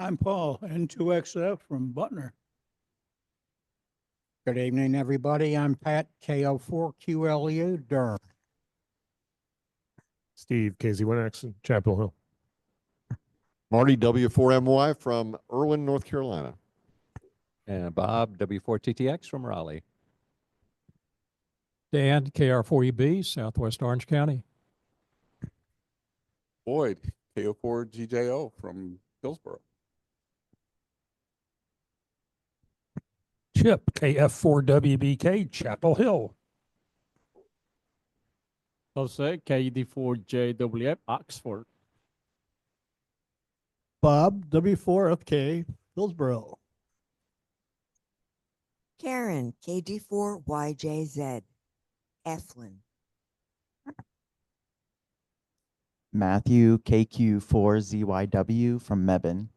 I'm Paul, N2XF from Butner. Good evening, everybody. I'm Pat, KO4QLU, Durham. Steve, KZ1X, Chapel Hill. Marty, W4MY from Irwin, North Carolina. And Bob, W4TTX from Raleigh. Dan, KR4EB, Southwest Orange County. Boyd, KO4GJO from Hillsborough. Chip, KF4WBK, Chapel Hill. Jose, KD4JWF, Oxford. Bob, W4FK, Hillsborough. Karen, KD4YJZ, Eflin. Matthew, KQ4ZYW from Mebane.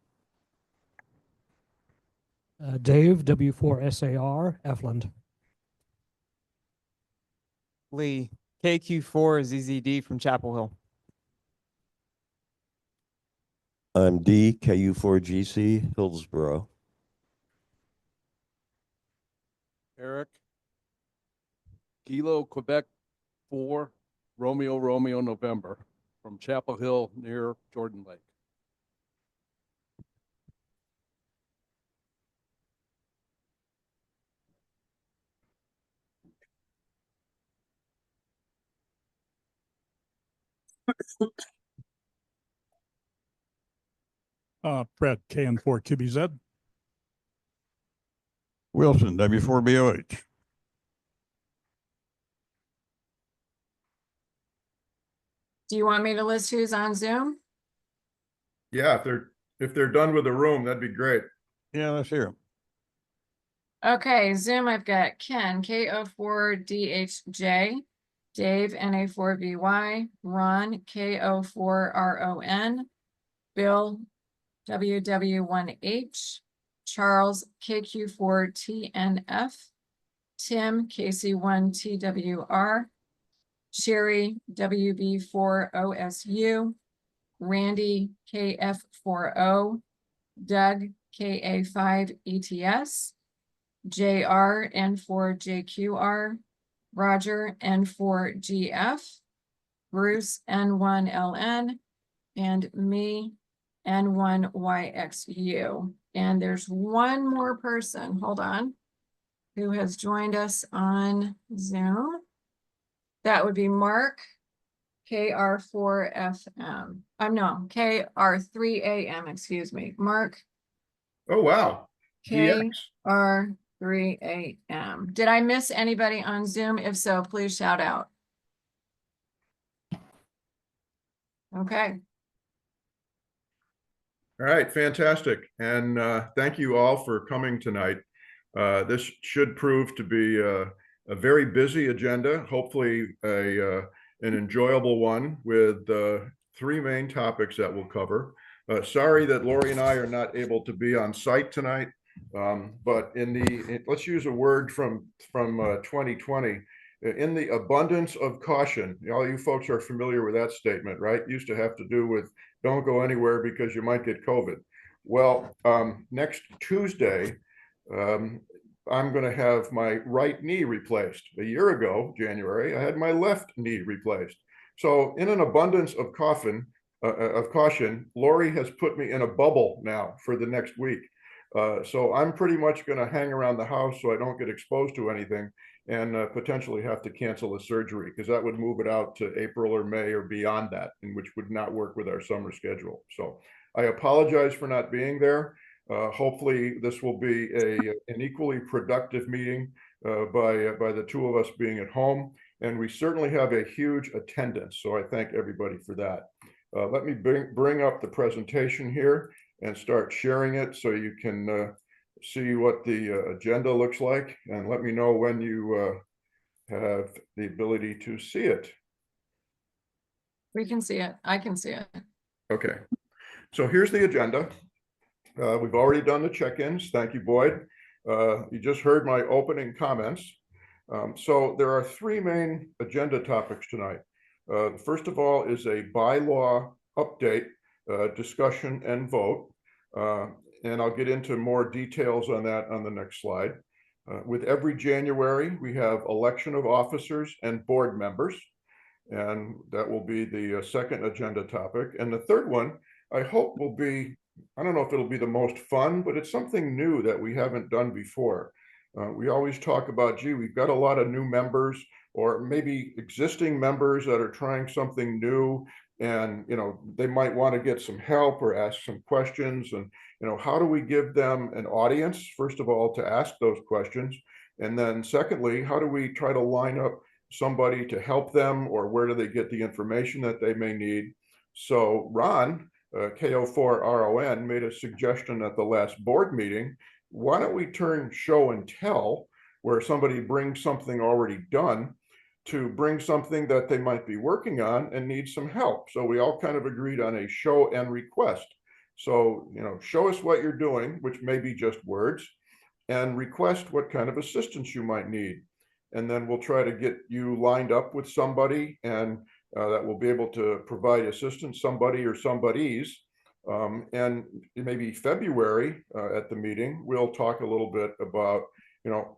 Dave, W4SAR, Efland. Lee, KQ4ZZD from Chapel Hill. I'm D, KU4GC, Hillsborough. Eric, Kilo, Quebec 4, Romeo, November from Chapel Hill near Jordan Lake. Brett, KN4QBZ. Wilson, W4BOH. Do you want me to list who's on Zoom? Yeah, if they're done with the room, that'd be great. Yeah, let's hear him. Okay, Zoom, I've got Ken, KO4DHJ, Dave, NA4VY, Ron, KO4RON, Bill, WW1H, Charles, KQ4TNF, Tim, KC1TWR, Sherry, WB4OSU, Randy, KF4O, Doug, KA5ETS, JR, N4JQR, Roger, N4GF, Bruce, N1LN, and me, N1YXU. And there's one more person, hold on, who has joined us on Zoom. That would be Mark, KR4FM. No, KR3AM, excuse me. Mark. Oh, wow. KR3AM. Did I miss anybody on Zoom? If so, please shout out. Okay. All right, fantastic. And thank you all for coming tonight. This should prove to be a very busy agenda, hopefully an enjoyable one with three main topics that we'll cover. Sorry that Lori and I are not able to be on site tonight, but let's use a word from 2020. In the abundance of caution, all you folks are familiar with that statement, right? Used to have to do with don't go anywhere because you might get COVID. Well, next Tuesday, I'm going to have my right knee replaced. A year ago, January, I had my left knee replaced. So in an abundance of caution, Lori has put me in a bubble now for the next week. So I'm pretty much going to hang around the house so I don't get exposed to anything and potentially have to cancel the surgery because that would move it out to April or May or beyond that, and which would not work with our summer schedule. So I apologize for not being there. Hopefully this will be an equally productive meeting by the two of us being at home. And we certainly have a huge attendance. So I thank everybody for that. Let me bring up the presentation here and start sharing it so you can see what the agenda looks like, and let me know when you have the ability to see it. We can see it. I can see it. Okay. So here's the agenda. We've already done the check-ins. Thank you, Boyd. You just heard my opening comments. So there are three main agenda topics tonight. First of all is a bylaw update, discussion and vote. And I'll get into more details on that on the next slide. With every January, we have election of officers and board members, and that will be the second agenda topic. And the third one, I hope will be, I don't know if it'll be the most fun, but it's something new that we haven't done before. We always talk about, gee, we've got a lot of new members or maybe existing members that are trying something new, and they might want to get some help or ask some questions. And how do we give them an audience, first of all, to ask those questions, and then secondly, how do we try to line up somebody to help them, or where do they get the information that they may need? So Ron, KO4RON, made a suggestion at the last board meeting. Why don't we turn show and tell, where somebody brings something already done, to bring something that they might be working on and need some help. So we all kind of agreed on a show and request. So, show us what you're doing, which may be just words, and request what kind of assistance you might need. And then we'll try to get you lined up with somebody, and that will be able to provide assistance, somebody or somebody's. And maybe February at the meeting, we'll talk a little bit about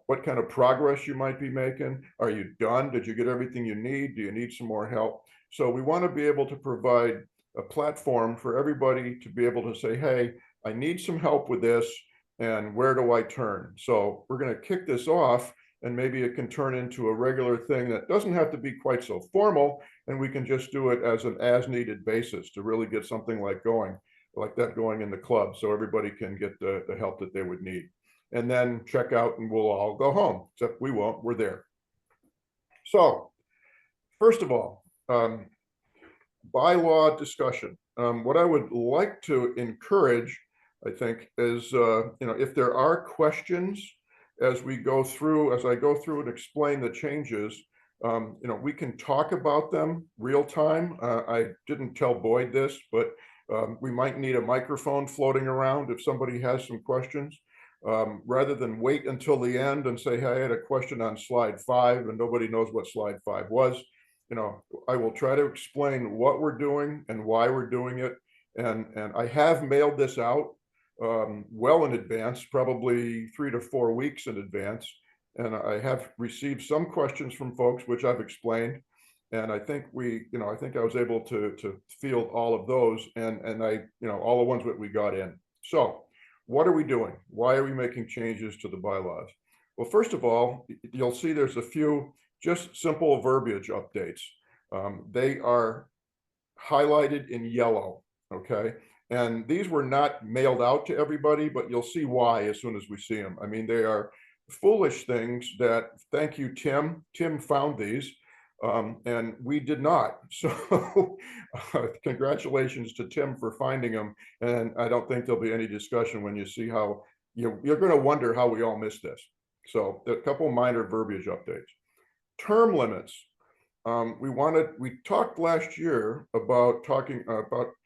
what kind of progress you might be making. Are you done? Did you get everything you need? Do you need some more help? So we want to be able to provide a platform for everybody to be able to say, hey, I need some help with this, and where do I turn? So we're going to kick this off, and maybe it can turn into a regular thing that doesn't have to be quite so formal, and we can just do it as an as-needed basis to really get something like that going in the club, so everybody can get the help that they would need. And then check out and we'll all go home, except we won't, we're there. So first of all, bylaw discussion. What I would like to encourage, I think, is if there are questions as I go through and explain the changes, we can talk about them real time. I didn't tell Boyd this, but we might need a microphone floating around if somebody has some questions. Rather than wait until the end and say, hey, I had a question on slide 5 and nobody knows what slide 5 was. I will try to explain what we're doing and why we're doing it. And I have mailed this out well in advance, probably 3 to 4 weeks in advance. And I have received some questions from folks, which I've explained. And I think I think I was able to field all of those, and all the ones that we got in. So what are we doing? Why are we making changes to the bylaws? Well, first of all, you'll see there's a few just simple verbiage updates. They are highlighted in yellow, okay? And these were not mailed out to everybody, but you'll see why as soon as we see them. I mean, they are foolish things that, thank you, Tim. Tim found these, and we did not. So congratulations to Tim for finding them. And I don't think there'll be any discussion when you see how, you're going to wonder how we all missed this. So a couple minor verbiage updates. Term limits. We talked last year about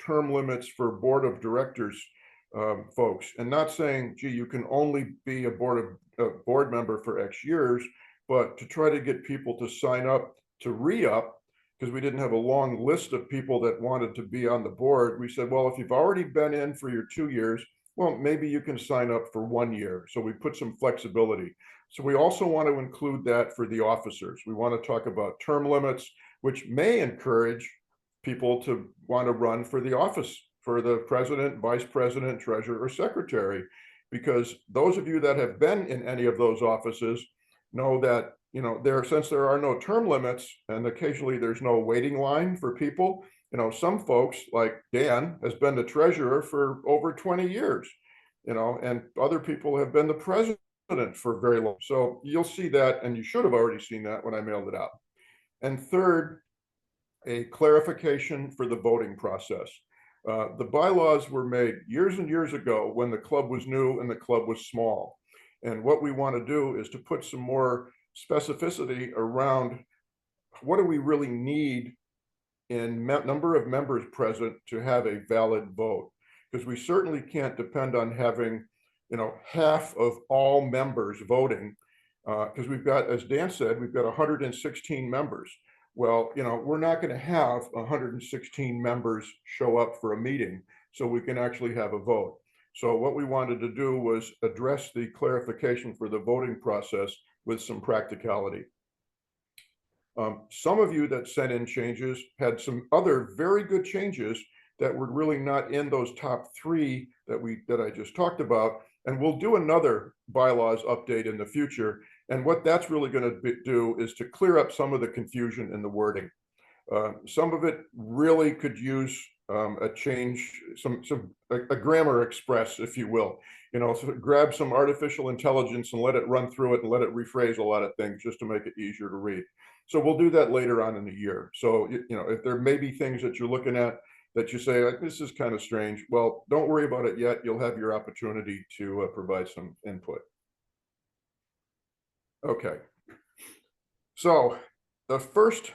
term limits for board of directors folks, and not saying, gee, you can only be a board member for X years, but to try to get people to sign up to re-up, because we didn't have a long list of people that wanted to be on the board. We said, well, if you've already been in for your 2 years, well, maybe you can sign up for 1 year. So we put some flexibility. So we also want to include that for the officers. We want to talk about term limits, which may encourage people to want to run for the office, for the president, vice president, treasurer, or secretary, because those of you that have been in any of those offices know that, since there are no term limits and occasionally there's no waiting line for people, some folks like Dan has been the treasurer for over 20 years, and other people have been the president for very long. So you'll see that, and you should have already seen that when I mailed it out. And third, a clarification for the voting process. The bylaws were made years and years ago when the club was new and the club was small. And what we want to do is to put some more specificity around what do we really need in number of members present to have a valid vote, because we certainly can't depend on having half of all members voting, because we've got, as Dan said, we've got 116 members. Well, we're not going to have 116 members show up for a meeting so we can actually have a vote. So what we wanted to do was address the clarification for the voting process with some practicality. Some of you that sent in changes had some other very good changes that were really not in those top 3 that I just talked about. And we'll do another bylaws update in the future. And what that's really going to do is to clear up some of the confusion in the wording. Some of it really could use a change, a grammar express, if you will. So grab some artificial intelligence and let it run through it and let it rephrase a lot of things just to make it easier to read. So we'll do that later on in the year. So, if there may be things that you're looking at that you say, this is kind of strange, well, don't worry about it yet. You'll have your opportunity to provide some input. Okay. So the first,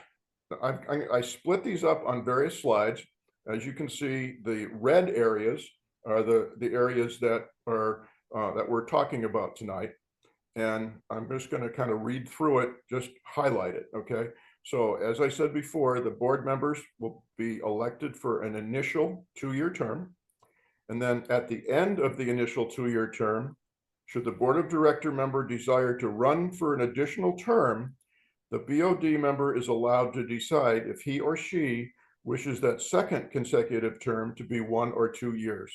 I split these up on various slides. As you can see, the red areas are the areas that are that we're talking about tonight. And I'm just going to kind of read through it, just highlight it, okay? So as I said before, the board members will be elected for an initial 2-year term. And then at the end of the initial 2-year term, should the board of director member desire to run for an additional term, the BOD member is allowed to decide if he or she wishes that second consecutive term to be 1 or 2 years.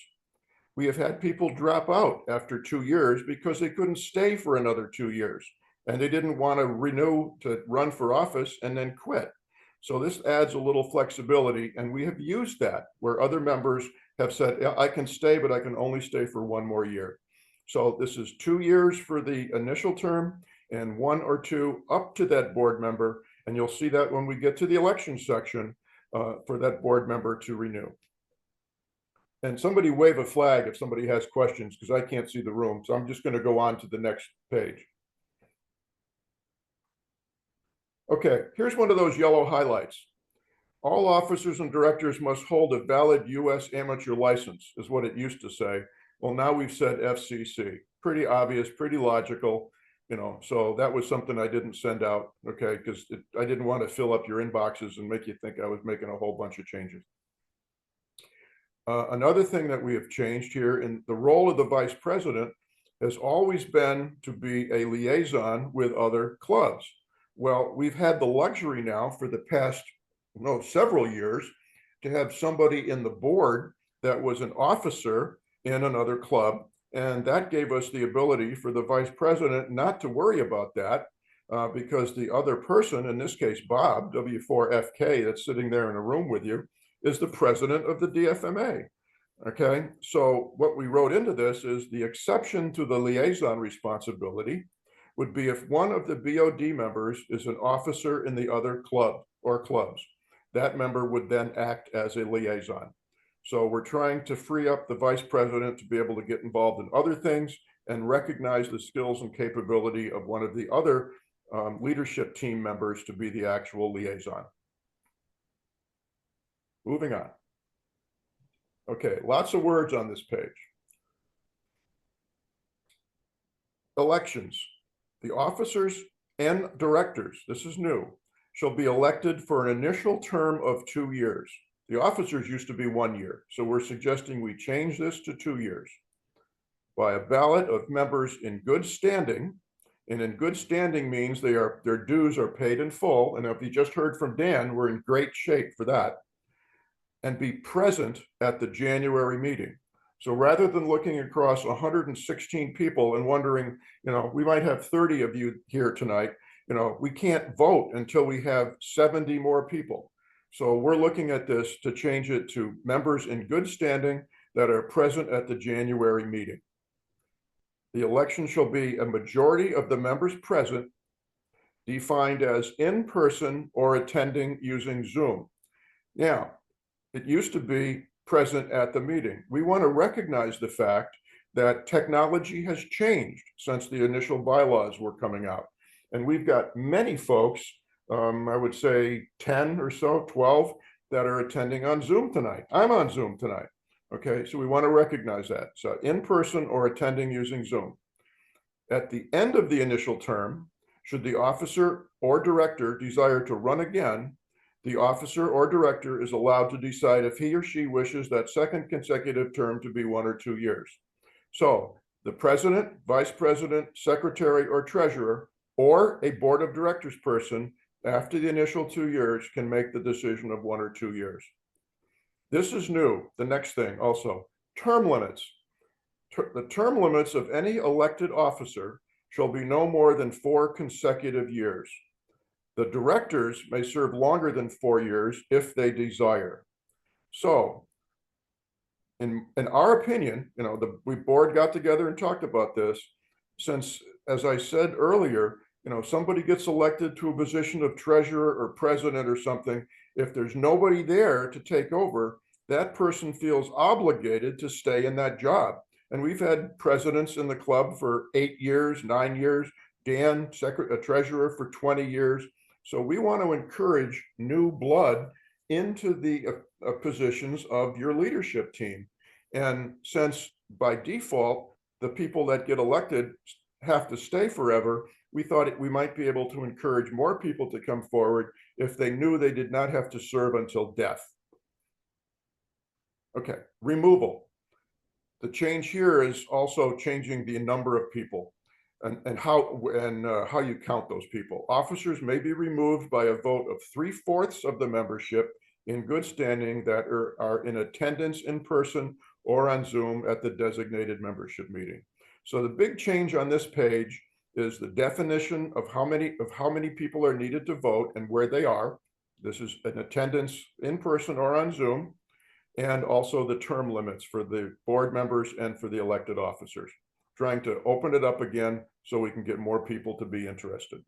We have had people drop out after 2 years because they couldn't stay for another 2 years and they didn't want to renew to run for office and then quit. So this adds a little flexibility, and we have used that where other members have said, yeah, I can stay, but I can only stay for 1 more year. So this is 2 years for the initial term and 1 or 2 up to that board member. And you'll see that when we get to the election section for that board member to renew. And somebody wave a flag if somebody has questions, because I can't see the room. So I'm just going to go on to the next page. Okay, here's one of those yellow highlights. All officers and directors must hold a valid U.S. amateur license, is what it used to say. Well, now we've said FCC. Pretty obvious, pretty logical, so that was something I didn't send out, okay, because I didn't want to fill up your inboxes and make you think I was making a whole bunch of changes. Another thing that we have changed here, in the role of the vice president has always been to be a liaison with other clubs. Well, we've had the luxury now for the past several years to have somebody in the board that was an officer in another club, and that gave us the ability for the vice president not to worry about that because the other person, in this case Bob, W4FK, that's sitting there in a room with you, is the president of the DFMA. Okay, so what we wrote into this is the exception to the liaison responsibility would be if one of the BOD members is an officer in the other club or clubs. That member would then act as a liaison. So we're trying to free up the vice president to be able to get involved in other things and recognize the skills and capability of one of the other leadership team members to be the actual liaison. Moving on. Okay, lots of words on this page. Elections. The officers and directors, this is new, shall be elected for an initial term of 2 years. The officers used to be 1 year, so we're suggesting we change this to 2 years. By a ballot of members in good standing, and in good standing means their dues are paid in full, and if you just heard from Dan, we're in great shape for that, and be present at the January meeting. So rather than looking across 116 people and wondering, we might have 30 of you here tonight, we can't vote until we have 70 more people. So we're looking at this to change it to members in good standing that are present at the January meeting. The election shall be a majority of the members present, defined as in person or attending using Zoom. Now, it used to be present at the meeting. We want to recognize the fact that technology has changed since the initial bylaws were coming out. And we've got many folks, I would say 10 or so, 12, that are attending on Zoom tonight. I'm on Zoom tonight. Okay, so we want to recognize that. So in person or attending using Zoom. At the end of the initial term, should the officer or director desire to run again, the officer or director is allowed to decide if he or she wishes that second consecutive term to be 1 or 2 years. So the president, vice president, secretary, or treasurer, or a board of directors person after the initial 2 years can make the decision of 1 or 2 years. This is new. The next thing also, term limits. The term limits of any elected officer shall be no more than 4 consecutive years. The directors may serve longer than 4 years if they desire. So in our opinion, we board got together and talked about this, since, as I said earlier, somebody gets elected to a position of treasurer or president or something, if there's nobody there to take over, that person feels obligated to stay in that job. And we've had presidents in the club for 8 years, 9 years, Dan, a treasurer for 20 years. So we want to encourage new blood into the positions of your leadership team. And since by default, the people that get elected have to stay forever, we thought we might be able to encourage more people to come forward if they knew they did not have to serve until death. Okay, removal. The change here is also changing the number of people and how you count those people. Officers may be removed by a vote of 3/4 of the membership in good standing that are in attendance in person or on Zoom at the designated membership meeting. So the big change on this page is the definition of how many people are needed to vote and where they are. This is an attendance in person or on Zoom, and also the term limits for the board members and for the elected officers. Trying to open it up again so we can get more people to be interested.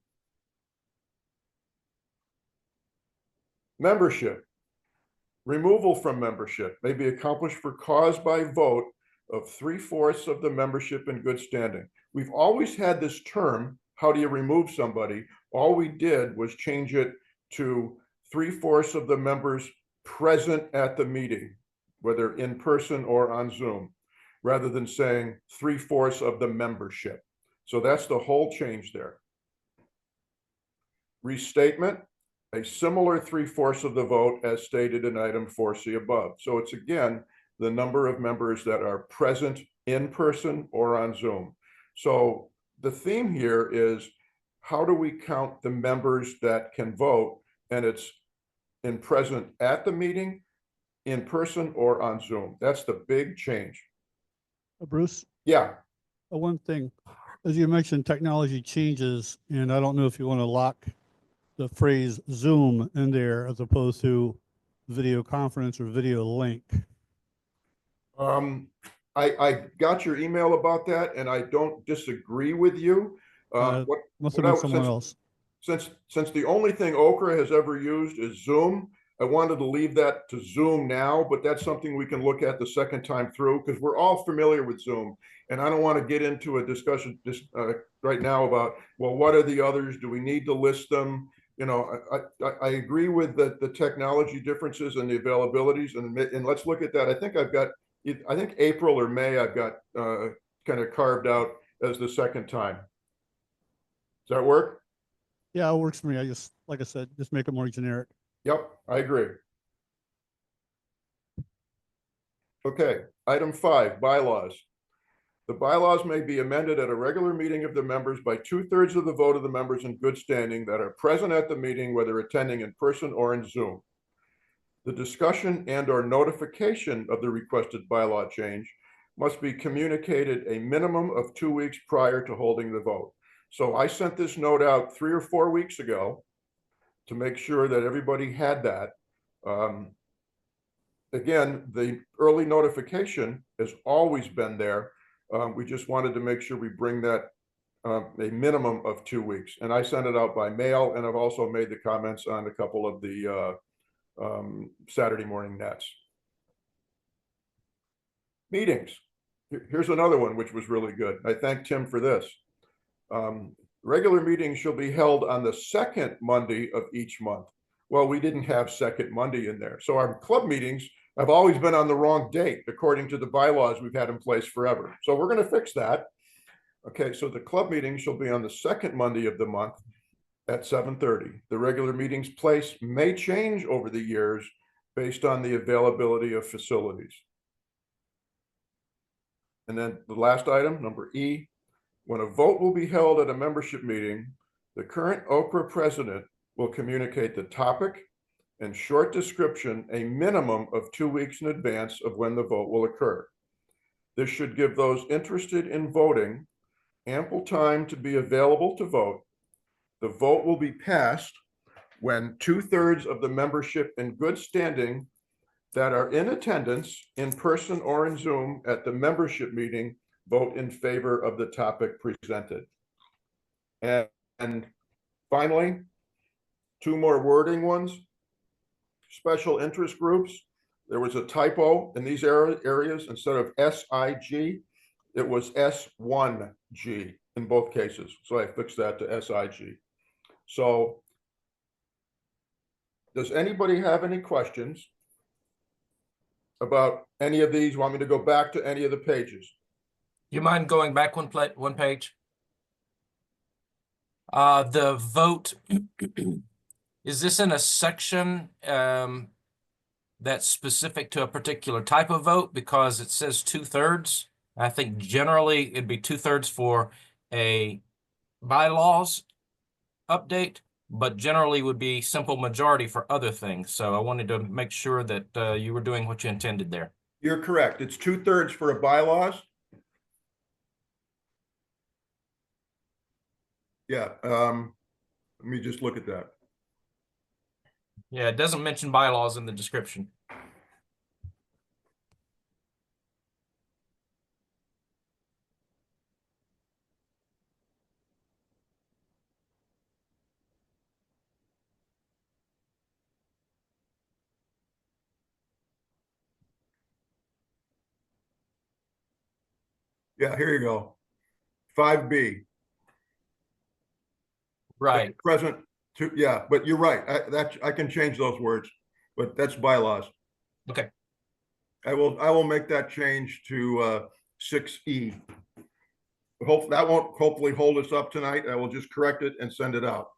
Membership. Removal from membership may be accomplished for cause by vote of 3/4 of the membership in good standing. We've always had this term, how do you remove somebody? All we did was change it to 3/4 of the members present at the meeting, whether in person or on Zoom, rather than saying 3/4 of the membership. So that's the whole change there. Restatement, a similar 3/4 of the vote as stated in item 4C above. So it's again, the number of members that are present in person or on Zoom. So the theme here is, how do we count the members that can vote? And it's in present at the meeting, in person, or on Zoom. That's the big change. Bruce, Yeah, one thing, as you mentioned, technology changes, and I don't know if you want to lock the phrase Zoom in there as opposed to video conference or video link. I got your email about that, and I don't disagree with you. Must have been someone else. Since the only thing OCRA has ever used is Zoom, I wanted to leave that to Zoom now, but that's something we can look at the second time through, because we're all familiar with Zoom. And I don't want to get into a discussion right now about, well, what are the others? Do we need to list them? I agree with the technology differences and the availabilities, and let's look at that. I think April or May I've got kind of carved out as the second time. Does that work? Yeah, it works for me. I just, like I said, just make it more generic. Yep, I agree. Okay, item 5, bylaws. The bylaws may be amended at a regular meeting of the members by 2/3 of the vote of the members in good standing that are present at the meeting, whether attending in person or in Zoom. The discussion and/or notification of the requested bylaw change must be communicated a minimum of 2 weeks prior to holding the vote. So I sent this note out 3 or 4 weeks ago to make sure that everybody had that. Again, the early notification has always been there. We just wanted to make sure we bring that a minimum of 2 weeks. And I sent it out by mail, and I've also made the comments on a couple of the Saturday morning nets. Meetings. Here's another one, which was really good. I thank Tim for this. Regular meetings shall be held on the second Monday of each month. Well, we didn't have second Monday in there. So our club meetings have always been on the wrong date, according to the bylaws we've had in place forever. So we're going to fix that. Okay, so the club meeting shall be on the second Monday of the month at 7:30. The regular meetings place may change over the years based on the availability of facilities. And then the last item, number E, when a vote will be held at a membership meeting, the current OCRA president will communicate the topic and short description a minimum of 2 weeks in advance of when the vote will occur. This should give those interested in voting ample time to be available to vote. The vote will be passed when 2/3 of the membership in good standing that are in attendance in person or in Zoom at the membership meeting vote in favor of the topic presented. And finally, 2 more wording ones. Special interest groups. There was a typo in these areas. Instead of SIG, it was S1G in both cases. So I fixed that to SIG. So does anybody have any questions about any of these? Want me to go back to any of the pages? You mind going back one page? The vote, is this in a section that's specific to a particular type of vote? Because it says 2/3. I think generally it'd be 2/3 for a bylaws update, but generally would be simple majority for other things. So I wanted to make sure that you were doing what you intended there. You're correct. It's 2/3 for a bylaws. Yeah, let me just look at that. Yeah, it doesn't mention bylaws in the description. Yeah, here you go. 5B. Right. Present to, yeah, but you're right. I can change those words, but that's bylaws. Okay. I will make that change to 6E. Hope that won't hopefully hold us up tonight. I will just correct it and send it out.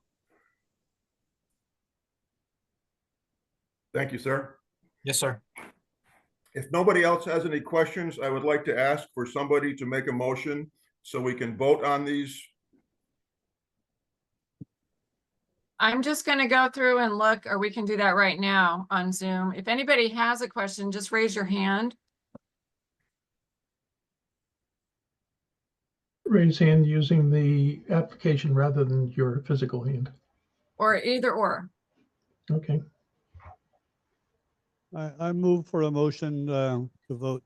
Thank you, sir. Yes, sir. If nobody else has any questions, I would like to ask for somebody to make a motion so we can vote on these. I'm just going to go through and look, or we can do that right now on Zoom. If anybody has a question, just raise your hand. Raise hand using the application rather than your physical hand. Or either or. Okay. I move for a motion to vote.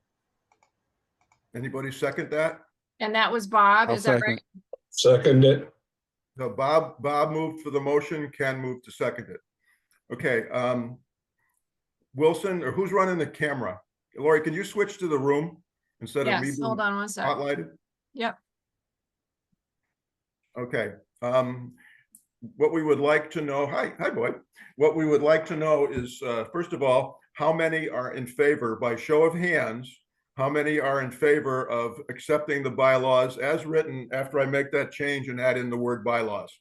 Anybody second that? And that was Bob, is that right? Second it. No, Bob moved for the motion, Ken moved to second it. Okay, Wilson, or who's running the camera? Lori, can you switch to the room instead of me Yes, being hold on one second. spotlighted? Yep. Okay, what we would like to know, hi Boyd. What we would like to know is, first of all, how many are in favor, by show of hands, how many are in favor of accepting the bylaws as written after I make that change and add in the word bylaws?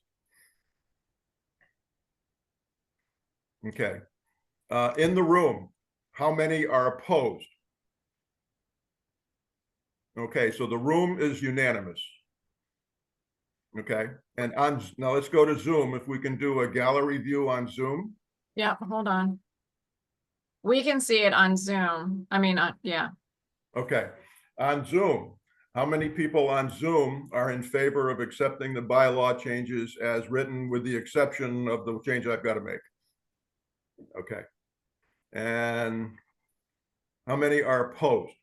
Okay. In the room, how many are opposed? Okay, so the room is unanimous. Okay, and now let's go to Zoom. If we can do a gallery view on Zoom. Yeah, hold on. We can see it on Zoom. I mean, yeah. Okay, on Zoom, how many people on Zoom are in favor of accepting the bylaw changes as written with the exception of the change I've got to make? Okay, and how many are opposed?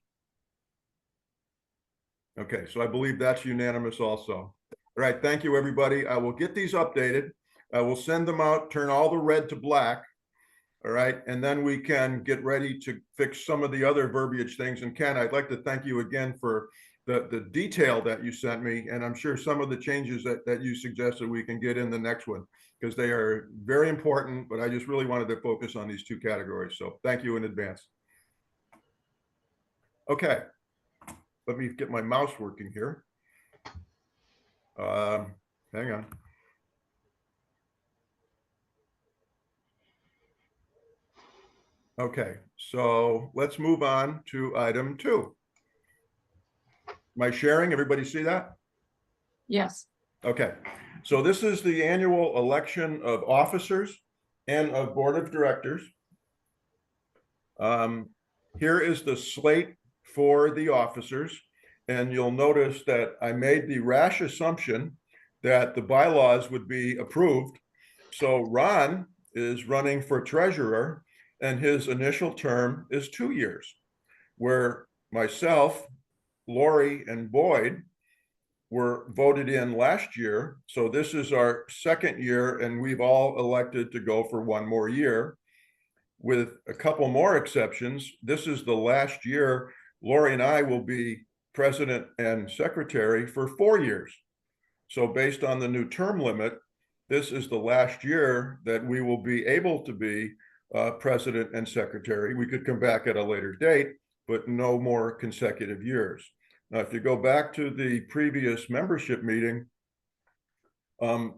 Okay, so I believe that's unanimous also. All right, thank you, everybody. I will get these updated. I will send them out, turn all the red to black. All right, and then we can get ready to fix some of the other verbiage things. And Ken, I'd like to thank you again for the detail that you sent me. And I'm sure some of the changes that you suggested we can get in the next one, because they are very important, but I just really wanted to focus on these 2 categories. So thank you in advance. Okay, let me get my mouse working here. Hang on. Okay, so let's move on to item 2. Am I sharing? Everybody see that? Yes. Okay, so this is the annual election of officers and of board of directors. Here is the slate for the officers, and you'll notice that I made the rash assumption that the bylaws would be approved. So Ron is running for treasurer, and his initial term is 2 years, where myself, Lori, and Boyd were voted in last year. So this is our second year, and we've all elected to go for 1 more year. With a couple more exceptions, this is the last year Lori and I will be president and secretary for 4 years. So based on the new term limit, this is the last year that we will be able to be president and secretary. We could come back at a later date, but no more consecutive years. Now, if you go back to the previous membership meeting,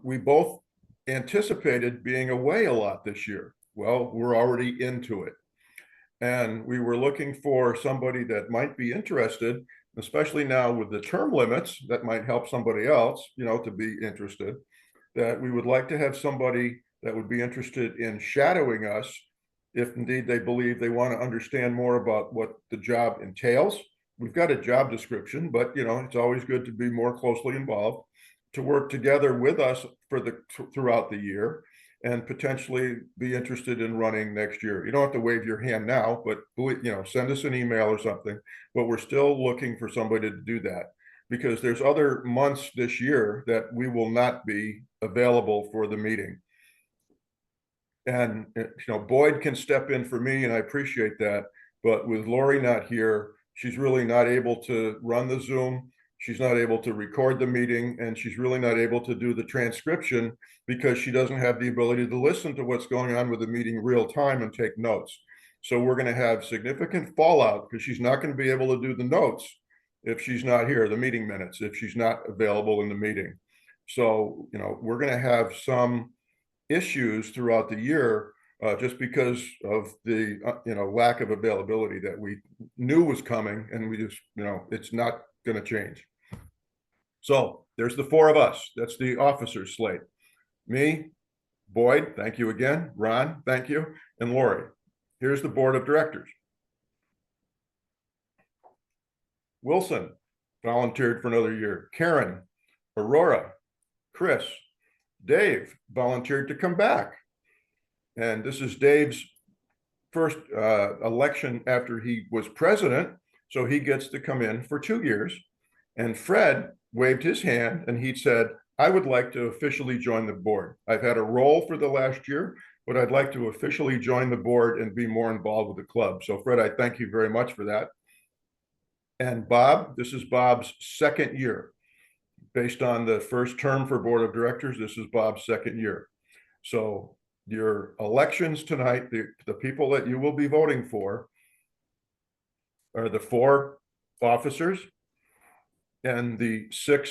we both anticipated being away a lot this year. Well, we're already into it. And we were looking for somebody that might be interested, especially now with the term limits, that might help somebody else, to be interested, that we would like to have somebody that would be interested in shadowing us if indeed they believe they want to understand more about what the job entails. We've got a job description, but it's always good to be more closely involved, to work together with us throughout the year, and potentially be interested in running next year. You don't have to wave your hand now, but send us an email or something. But we're still looking for somebody to do that, because there's other months this year that we will not be available for the meeting. And Boyd can step in for me, and I appreciate that. But with Lori not here, she's really not able to run the Zoom. She's not able to record the meeting, and she's really not able to do the transcription because she doesn't have the ability to listen to what's going on with the meeting real time and take notes. So we're going to have significant fallout because she's not going to be able to do the notes if she's not here, the meeting minutes, if she's not available in the meeting. So, we're going to have some issues throughout the year just because of the, lack of availability that we knew was coming, and we just, it's not going to change. So there's the 4 of us. That's the officers slate. Me, Boyd, thank you again. Ron, thank you. And Lori. Here's the board of directors. Wilson volunteered for another year. Karen, Aurora, Chris, Dave volunteered to come back. And this is Dave's first election after he was president. So he gets to come in for 2 years. And Fred waved his hand and he said, I would like to officially join the board. I've had a role for the last year, but I'd like to officially join the board and be more involved with the club. So Fred, I thank you very much for that. And Bob, this is Bob's second year. Based on the first term for board of directors, this is Bob's second year. So your elections tonight, the people that you will be voting for are the 4 officers and the 6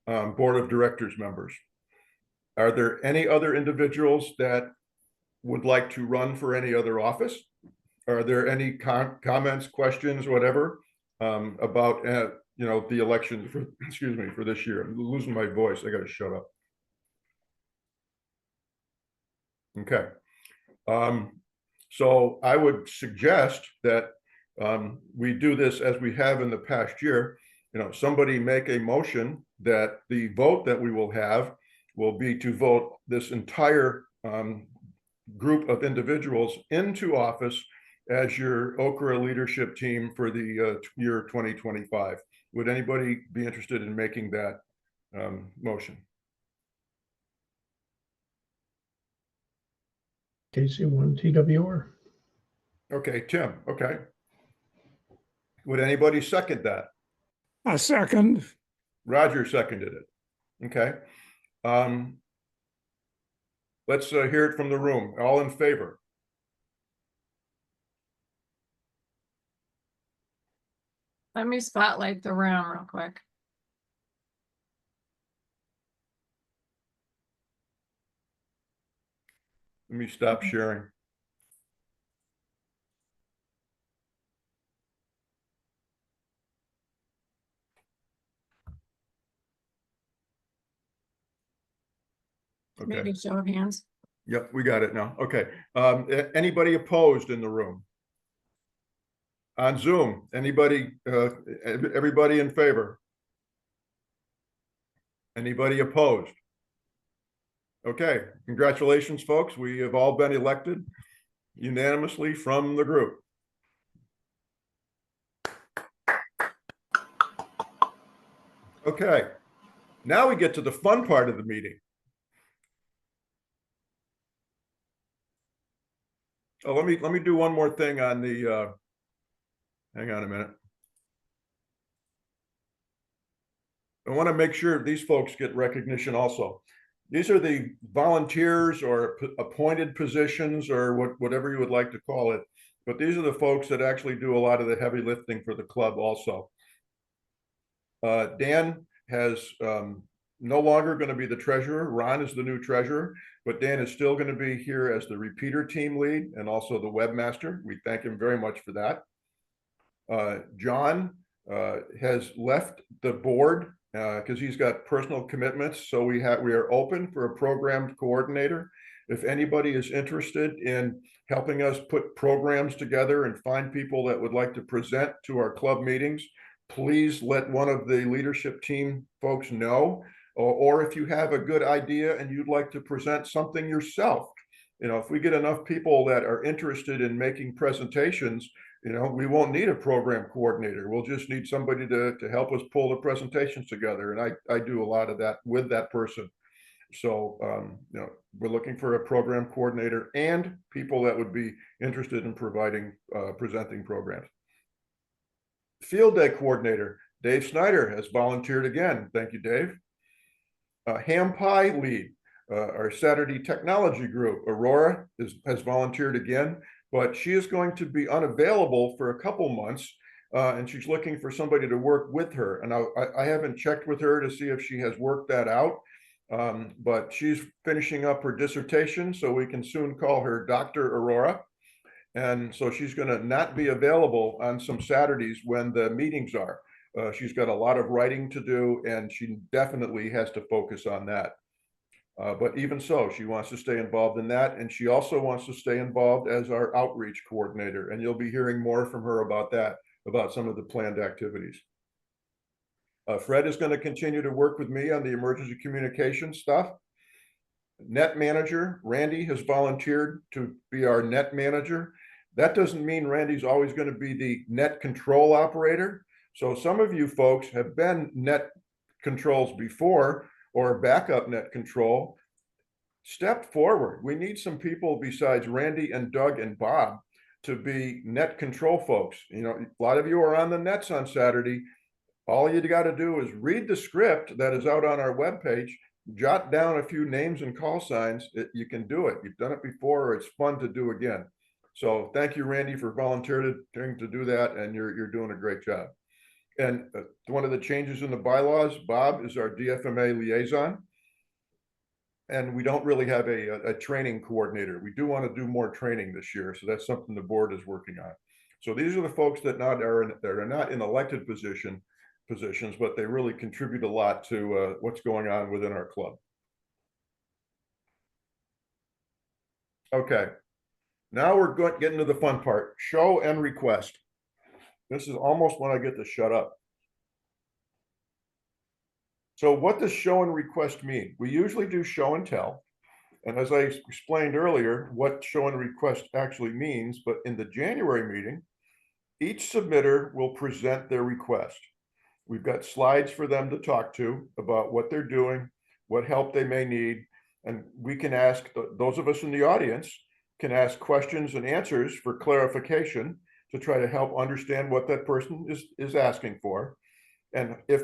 board of directors members. Are there any other individuals that would like to run for any other office? Are there any comments, questions, whatever, about the election for, for this year? I'm losing my voice. I got to shut up. Okay. So I would suggest that we do this as we have in the past year. Somebody make a motion that the vote that we will have will be to vote this entire group of individuals into office as your OCRA leadership team for the year 2025. Would anybody be interested in making that motion? KC1 TWR. Okay, Tim. Okay. Would anybody second that? I second. Roger seconded it. Okay. Let's hear it from the room. All in favor? Let me spotlight the room real quick. Let me stop sharing. Okay. Maybe show of hands. Yep, we got it now. Okay. Anybody opposed in the room? On Zoom, anybody, everybody in favor? Anybody opposed? Okay, congratulations, folks. We have all been elected unanimously from the group. Okay, now we get to the fun part of the meeting. Oh, let me do one more thing on the, hang on a minute. I want to make sure these folks get recognition also. These are the volunteers or appointed positions or whatever you would like to call it. But these are the folks that actually do a lot of the heavy lifting for the club also. Dan has no longer going to be the treasurer. Ron is the new treasurer, but Dan is still going to be here as the repeater team lead and also the webmaster. We thank him very much for that. John has left the board because he's got personal commitments. So we are open for a program coordinator. If anybody is interested in helping us put programs together and find people that would like to present to our club meetings, please let one of the leadership team folks know. Or if you have a good idea and you'd like to present something yourself, you know, if we get enough people that are interested in making presentations, you know, we won't need a program coordinator. We'll just need somebody to help us pull the presentations together. And I do a lot of that with that person. So, you know, we're looking for a program coordinator and people that would be interested in providing, presenting programs. Field day coordinator, Dave Snyder has volunteered again. Thank you, Dave. Ham pie lead, our Saturday technology group, Aurora has volunteered again, but she is going to be unavailable for a couple months, and she's looking for somebody to work with her. And I haven't checked with her to see if she has worked that out, but she's finishing up her dissertation, so we can soon call her Dr. Aurora. And so she's going to not be available on some Saturdays when the meetings are. She's got a lot of writing to do, and she definitely has to focus on that. But even so, she wants to stay involved in that. And she also wants to stay involved as our outreach coordinator. And you'll be hearing more from her about that, about some of the planned activities. Fred is going to continue to work with me on the emergency communication stuff. Net manager, Randy has volunteered to be our net manager. That doesn't mean Randy's always going to be the net control operator. So some of you folks have been net controls before or backup net control. Step forward. We need some people besides Randy and Doug and Bob to be net control folks. You know, a lot of you are on the nets on Saturday. All you got to do is read the script that is out on our webpage, jot down a few names and call signs. You can do it. You've done it before, or it's fun to do again. So thank you, Randy, for volunteering to do that, and you're doing a great job. And one of the changes in the bylaws, Bob is our DFMA liaison. And we don't really have a training coordinator. We do want to do more training this year. So that's something the board is working on. So these are the folks that are not in elected positions, but they really contribute a lot to what's going on within our club. Okay, now we're getting to the fun part, show and request. This is almost when I get to shut up. So what does show and request mean? We usually do show and tell. And as I explained earlier, what show and request actually means, but in the January meeting, each submitter will present their request. We've got slides for them to talk to about what they're doing, what help they may need. And we can ask, those of us in the audience can ask questions and answers for clarification to try to help understand what that person is asking for. And if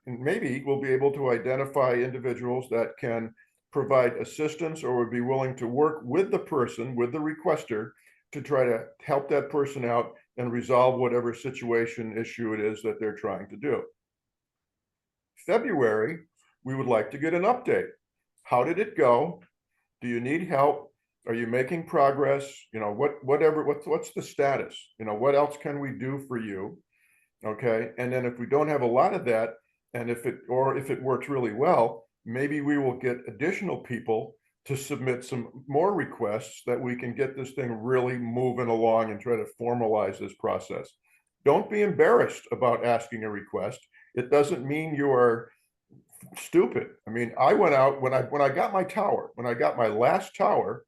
maybe we'll be able to identify individuals that can provide assistance or would be willing to work with the person, with the requester, to try to help that person out and resolve whatever situation issue it is that they're trying to do. February, we would like to get an update. How did it go? Do you need help? Are you making progress? You know, what's the status? You know, what else can we do for you? Okay. And then if we don't have a lot of that, and if it works really well, maybe we will get additional people to submit some more requests that we can get this thing really moving along and try to formalize this process. Don't be embarrassed about asking a request. It doesn't mean you are stupid. I mean, I went out when I got my tower, when I got my last tower,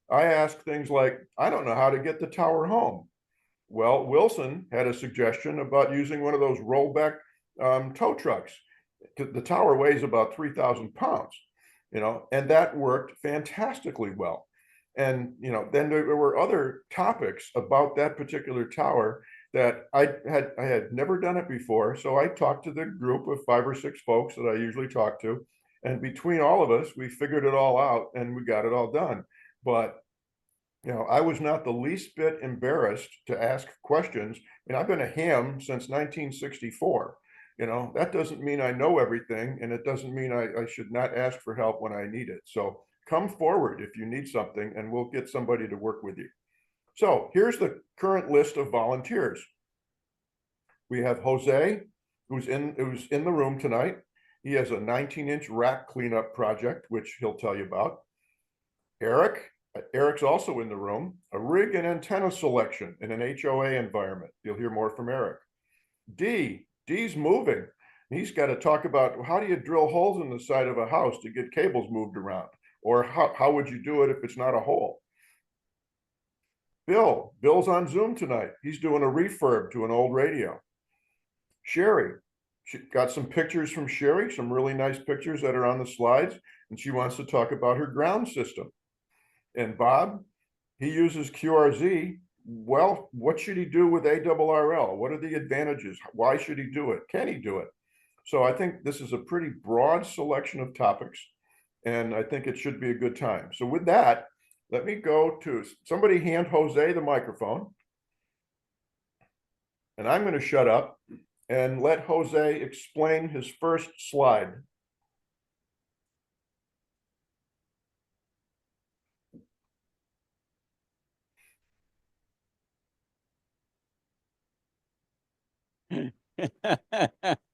I asked things like, I don't know how to get the tower home. Well, Wilson had a suggestion about using one of those rollback tow trucks. The tower weighs about 3,000 pounds, you know, and that worked fantastically well. And, you know, then there were other topics about that particular tower that I had never done it before. So I talked to the group of 5 or 6 folks that I usually talk to. And between all of us, we figured it all out and we got it all done. But, you know, I was not the least bit embarrassed to ask questions. I mean, I've been a ham since 1964. You know, that doesn't mean I know everything, and it doesn't mean I should not ask for help when I need it. So come forward if you need something, and we'll get somebody to work with you. So here's the current list of volunteers. We have Jose, who's in the room tonight. He has a 19-inch rack cleanup project, which he'll tell you about. Eric's also in the room, a rig and antenna selection in an HOA environment. You'll hear more from Eric. D's moving. He's got to talk about how do you drill holes in the side of a house to get cables moved around, or how would you do it if it's not a hole? Bill's on Zoom tonight. He's doing a refurb to an old radio. Sherry, she got some pictures from Sherry, some really nice pictures that are on the slides, and she wants to talk about her ground system. And Bob, he uses QRZ. Well, what should he do with ARRL? What are the advantages? Why should he do it? Can he do it? So I think this is a pretty broad selection of topics, and I think it should be a good time. So with that, let me go to somebody hand Jose the microphone, and I'm going to shut up and let Jose explain his first slide.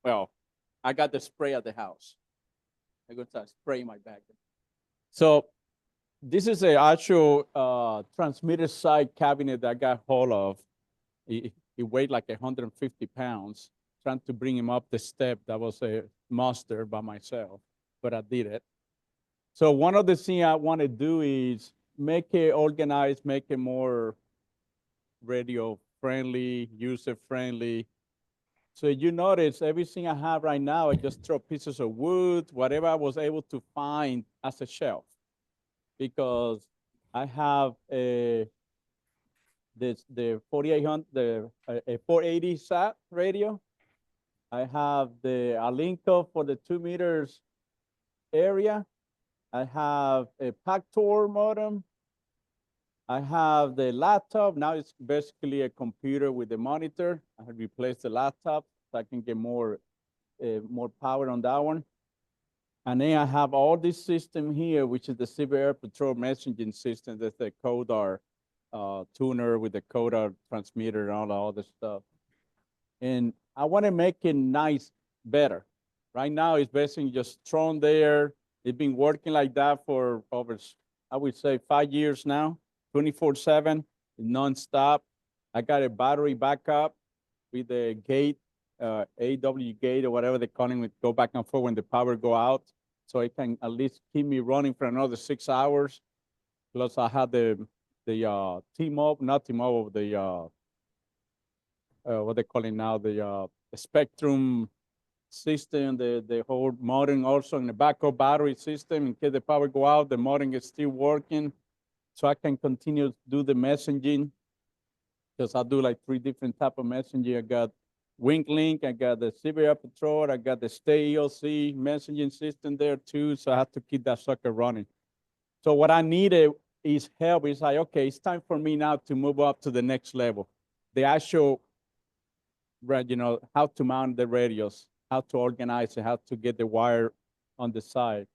Well, I got the spray at the house. I'm going to spray my bag. So this is a actual transmitter side cabinet that I got hold of. It weighed like 150 pounds. Trying to bring him up the step. That was a monster by myself, but I did it. So one of the things I want to do is make it organized, make it more radio friendly, user friendly. So you notice everything I have right now, I just throw pieces of wood, whatever I was able to find as a shelf, because I have the 4800, a 480 sat radio. I have the Alinco for the 2 meters area. I have a Pactor modem. I have the laptop. Now it's basically a computer with a monitor. I have replaced the laptop so I can get more power on that one. And then I have all this system here, which is the Civil Air Patrol messaging system. That's the CODAR tuner with the CODAR transmitter and all the other stuff. And I want to make it nice, better. Right now, it's basically just thrown there. It's been working like that for over, I would say, 5 years now, 24/7, nonstop. I got a battery backup with the gate, AW gate or whatever they call it, go back and forth when the power go out. So it can at least keep me running for another 6 hours. Plus I have the T-Mobile, not T-Mobile, the what they call it now, the Spectrum system, the whole modem also in the backup battery system. In case the power go out, the modem is still working. So I can continue to do the messaging, because I do like 3 different type of messaging. I got WinkLink, I got the Civil Air Patrol, I got the Stay EOC messaging system there too. So I have to keep that sucker running. So what I needed is help. It's like, okay, it's time for me now to move up to the next level. The actual, you know, how to mount the radios, how to organize it, how to get the wire on the side.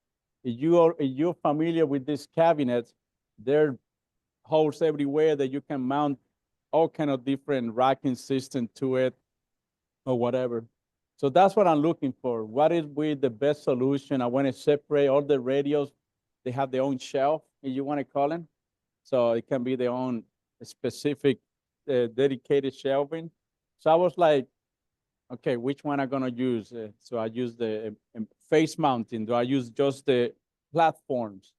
If you're familiar with this cabinet, there are holes everywhere that you can mount all kind of different racking system to it or whatever. So that's what I'm looking for. What is the best solution? I want to separate all the radios. They have their own shelf, if you want to call them. So it can be their own specific dedicated shelving. So I was like, okay, which one I'm gonna use? So I use the face mounting. Do I use just the platforms,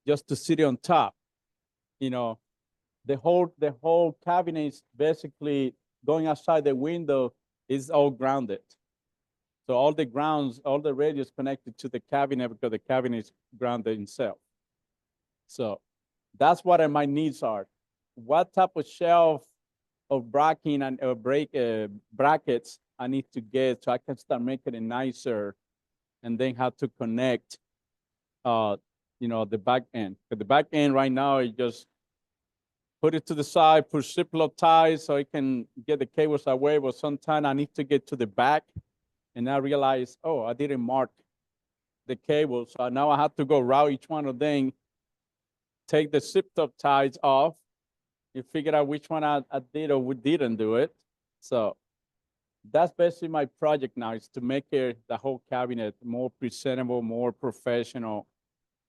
just to sit on top? You know, the whole cabinet is basically going outside the window is all grounded. So all the radios connected to the cabinet because the cabinet is grounded itself. So that's what my needs are. What type of shelf of bracking and brackets I need to get so I can start making it nicer, and then have to connect, the back end. But the back end right now, is just put it to the side, put ziploc ties so I can get the cables away. But sometimes I need to get to the back, and I realize, oh, I didn't mark the cables. So now I have to go route each one of them, take the ziploc ties off, and figure out which one I did or didn't do it. So that's basically my project now, is to make the whole cabinet more presentable, more professional.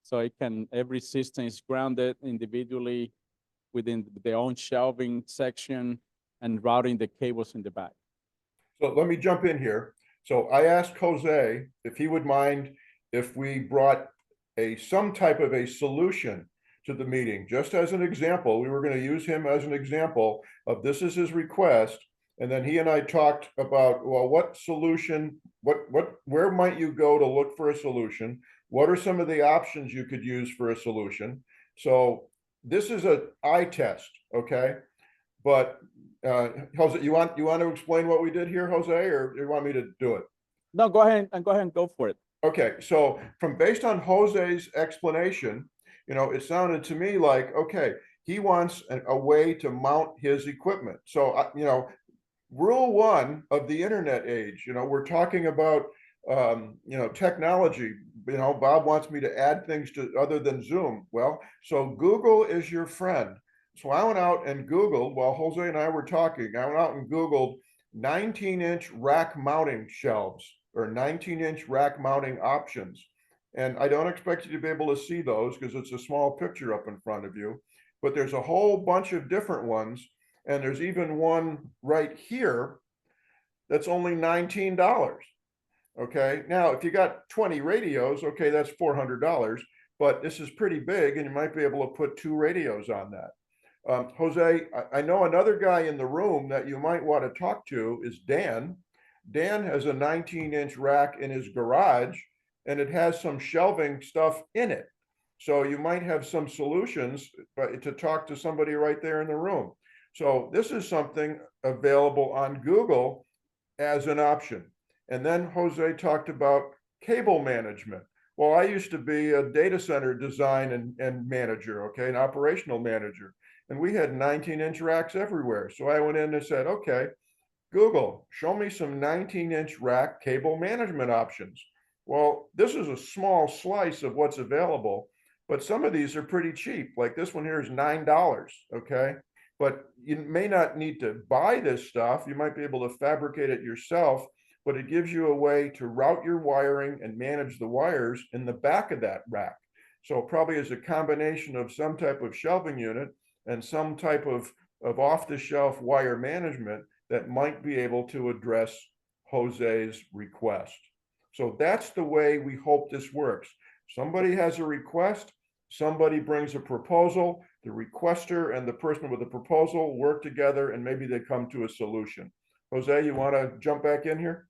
So every system is grounded individually within their own shelving section and routing the cables in the back. So let me jump in here. So I asked Jose if he would mind if we brought some type of a solution to the meeting. Just as an example, we were going to use him as an example of this is his request. And then he and I talked about, well, what solution, where might you go to look for a solution? What are some of the options you could use for a solution? So this is an eye test, okay? But Jose, you want to explain what we did here, Jose, or you want me to do it? No, go ahead and go for it. Okay, so based on Jose's explanation, it sounded to me like, okay, he wants a way to mount his equipment. So, rule one of the internet age, we're talking about, technology. Bob wants me to add things to other than Zoom. Well, so Google is your friend. So I went out and Googled, while Jose and I were talking, I went out and Googled 19-inch rack mounting shelves or 19-inch rack mounting options. And I don't expect you to be able to see those because it's a small picture up in front of you, but there's a whole bunch of different ones. And there's even one right here that's only $19. Okay, now if you got 20 radios, okay, that's $400, but this is pretty big and you might be able to put 2 radios on that. Jose, I know another guy in the room that you might want to talk to is Dan. Dan has a 19-inch rack in his garage and it has some shelving stuff in it. So you might have some solutions to talk to somebody right there in the room. So this is something available on Google as an option. And then Jose talked about cable management. Well, I used to be a data center design and manager, okay, an operational manager. And we had 19-inch racks everywhere. So I went in and said, okay, Google, show me some 19-inch rack cable management options. Well, this is a small slice of what's available, but some of these are pretty cheap. Like this one here is $9, okay? But you may not need to buy this stuff. You might be able to fabricate it yourself, but it gives you a way to route your wiring and manage the wires in the back of that rack. So it probably is a combination of some type of shelving unit and some type of off-the-shelf wire management that might be able to address Jose's request. So that's the way we hope this works. Somebody has a request, somebody brings a proposal, the requester and the person with the proposal work together and maybe they come to a solution. Jose, you want to jump back in here?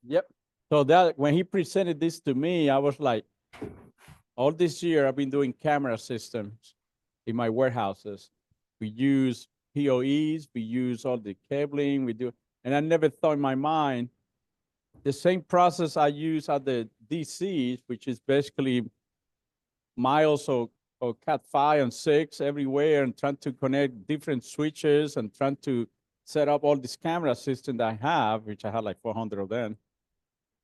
Yep. So that when he presented this to me, I was like, all this year I've been doing camera systems in my warehouses. We use POEs, we use all the cabling, and I never thought in my mind, the same process I use at the DCs, which is basically miles of Cat5 and 6 everywhere and trying to connect different switches and trying to set up all this camera system that I have, which I had like 400 of them.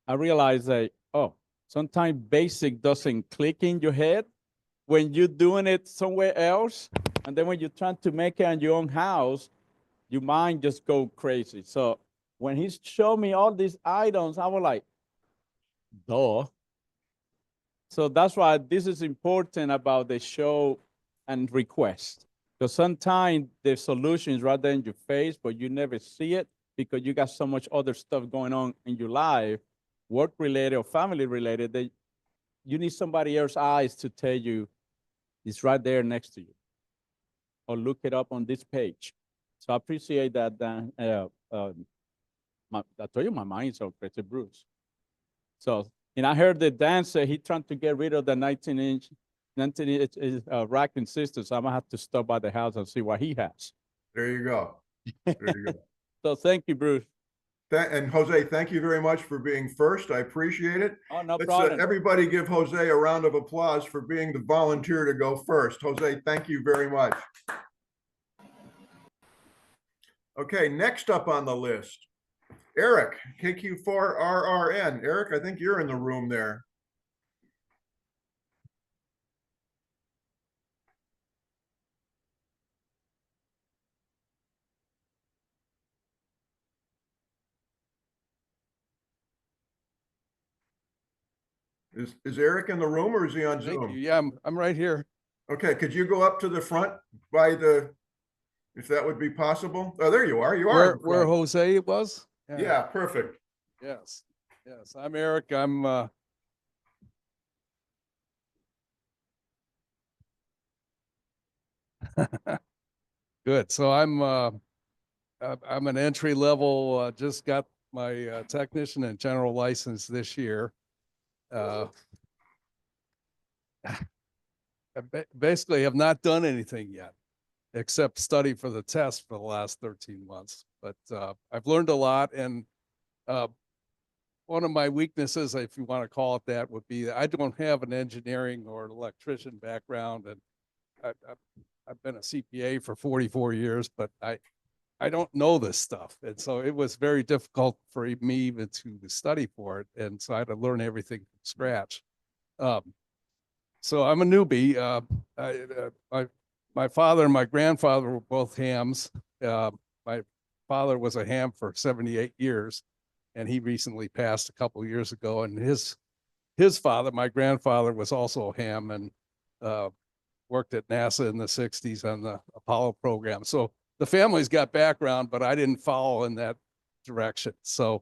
I realized that, sometimes basic doesn't click in your head when you're doing it somewhere else. And then when you're trying to make it in your own house, your mind just go crazy. So when he showed me all these items, I was like, duh. So that's why this is important about the show and request. Because sometimes the solution is right there in your face, but you never see it because you got so much other stuff going on in your life, work related or family related, that you need somebody else's eyes to tell you it's right there next to you. Or look it up on this page. So I appreciate that, Dan. I told you my mind is so pretty Bruce. So, and I heard the Dan say he trying to get rid of the 19-inch racking system. So I'm gonna have to stop by the house and see what he has. There you go. There you go. So thank you, Bruce. And Jose, thank you very much for being first. I appreciate it. Oh, no Let's problem. everybody give Jose a round of applause for being the volunteer to go first. Jose, thank you very much. Okay, next up on the list, Eric, KQ4RRN. Eric, I think you're in the room there. Is Eric in the room or is he on Thank Zoom? you. Yeah, I'm right here. Okay, could you go up to the front by the, if that would be possible? Oh, there you are. You are. Where Jose was? Yeah, perfect. Yes. Yes. I'm Eric. I'm good. So I'm an entry level, just got my technician and general license this year. I basically have not done anything yet except study for the test for the last 13 months. But I've learned a lot, and one of my weaknesses, if you want to call it that, would be that I don't have an engineering or an electrician background, and I've been a CPA for 44 years, but I don't know this stuff. And so it was very difficult for me even to study for it. And so I had to learn everything from scratch. So I'm a newbie. My father and my grandfather were both hams. My father was a ham for 78 years, and he recently passed a couple of years ago. And his father, my grandfather, was also a ham and worked at NASA in the 60s on the Apollo program. So the family's got background, but I didn't follow in that direction. So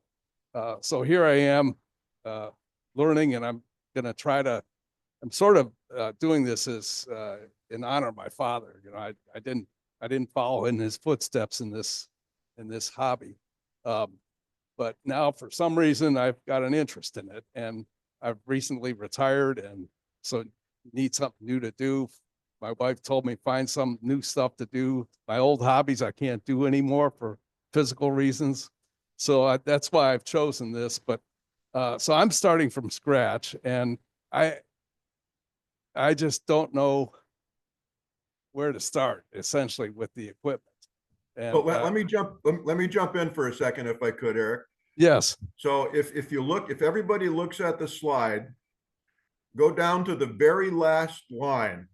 here I am learning, and I'm going to try to, I'm sort of doing this as in honor of my father. You know, I didn't follow in his footsteps in this hobby. But now for some reason I've got an interest in it, and I've recently retired, and so need something new to do. My wife told me find some new stuff to do. My old hobbies I can't do anymore for physical reasons. So that's why I've chosen this. But so I'm starting from scratch, and I just don't know where to start essentially with the equipment. And, But let me jump in for a second if I could, Eric. Yes. So if everybody looks at the slide, go down to the very last line.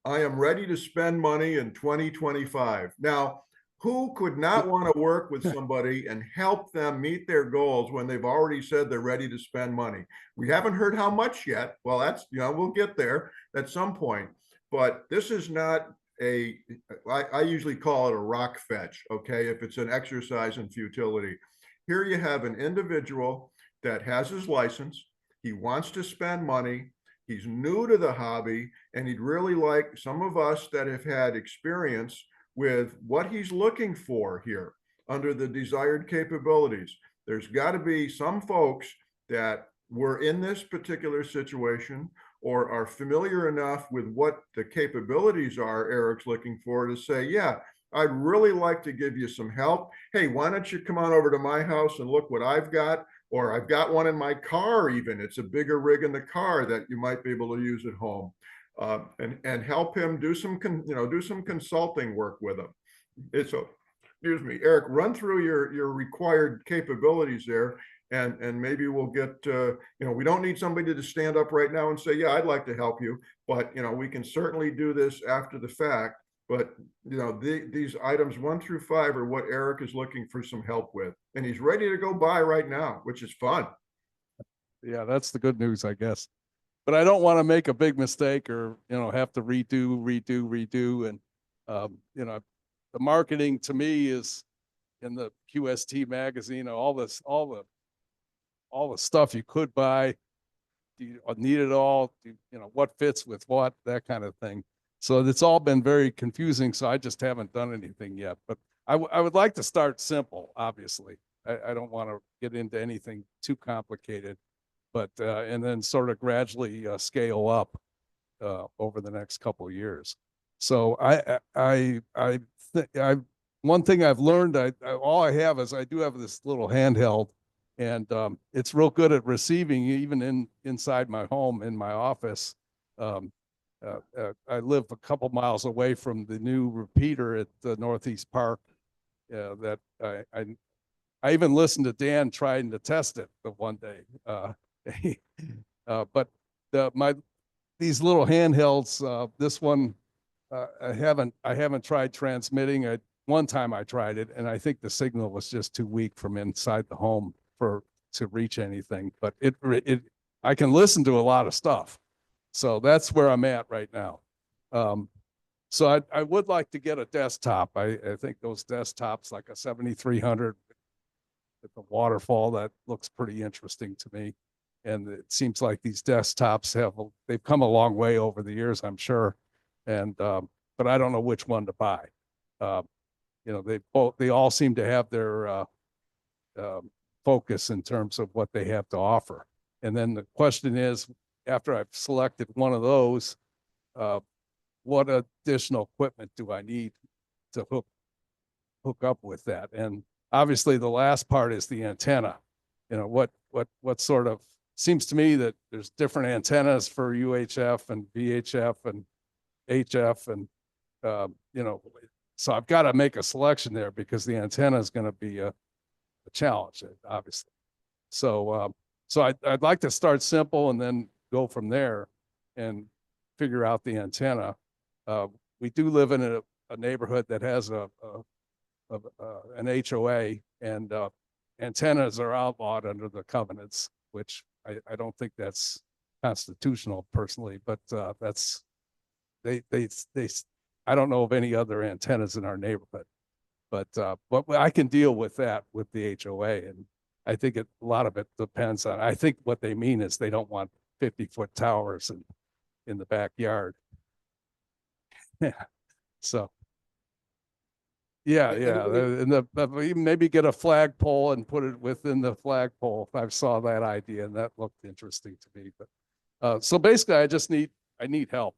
I am ready to spend money in 2025. Now, who could not want to work with somebody and help them meet their goals when they've already said they're ready to spend money? We haven't heard how much yet. Well, that's, you know, we'll get there at some point. But this is not I usually call it a rock fetch, okay, if it's an exercise in futility. Here you have an individual that has his license. He wants to spend money. He's new to the hobby, and he'd really like some of us that have had experience with what he's looking for here under the desired capabilities. There's got to be some folks that were in this particular situation or are familiar enough with what the capabilities are Eric's looking for to say, yeah, I'd really like to give you some help. Hey, why don't you come on over to my house and look what I've got? Or I've got one in my car even. It's a bigger rig in the car that you might be able to use at home. And help him do some consulting work with him. Excuse me, Eric, run through your required capabilities there, and maybe we'll get, we don't need somebody to stand up right now and say, yeah, I'd like to help you, but we can certainly do this after the fact. but you know, these items 1 through 5 are what Eric is looking for some help with, and he's ready to go buy right now, which is fun. Yeah, that's the good news, I guess. But I don't want to make a big mistake or, you know, have to redo. And, you know, the marketing to me is in the QST magazine, all the stuff you could buy. Do you need it all? You know, what fits with what, that kind of thing. So it's all been very confusing. So I just haven't done anything yet, but I would like to start simple, obviously. I don't want to get into anything too complicated, but and then sort of gradually scale up over the next couple of years. So one thing I've learned, all I have is I do have this little handheld, and it's real good at receiving even inside my home, in my office. I live a couple miles away from the new repeater at the Northeast Park. That I even listened to Dan trying to test it the one day. But these little handhelds, this one I haven't tried transmitting. One time I tried it, and I think the signal was just too weak from inside the home to reach anything. But I can listen to a lot of stuff, so that's where I'm at right now. So I would like to get a desktop. I think those desktops, like a 7300 with the waterfall, that looks pretty interesting to me. And it seems like these desktops they've come a long way over the years, I'm sure. And but I don't know which one to buy. You know, they all seem to have their focus in terms of what they have to offer. And then the question is, after I've selected one of those, what additional equipment do I need to hook up with that? And obviously the last part is the antenna. You know, what sort of, seems to me that there's different antennas for UHF and VHF and HF, and you know, so I've got to make a selection there because the antenna is going to be a challenge, obviously. So I'd like to start simple and then go from there and figure out the antenna. We do live in a neighborhood that has an HOA, and antennas are outlawed under the covenants, which I don't think that's constitutional personally, but that's I don't know of any other antennas in our neighborhood, but I can deal with that with the HOA, and I think a lot of it depends on. I think what they mean is they don't want 50-foot towers in the backyard. Yeah, so. Yeah, and maybe get a flagpole and put it within the flagpole. I saw that idea, and that looked interesting to me. But so basically, I need help.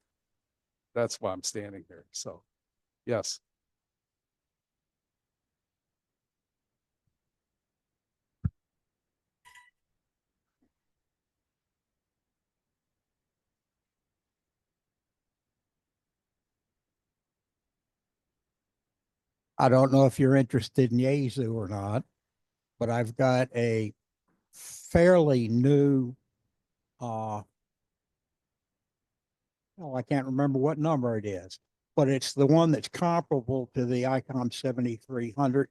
That's why I'm standing here. So, yes. I don't know if you're interested in Yaesu or not, but I've got a fairly new, I can't remember what number it is, but it's the one that's comparable to the ICOM 7300.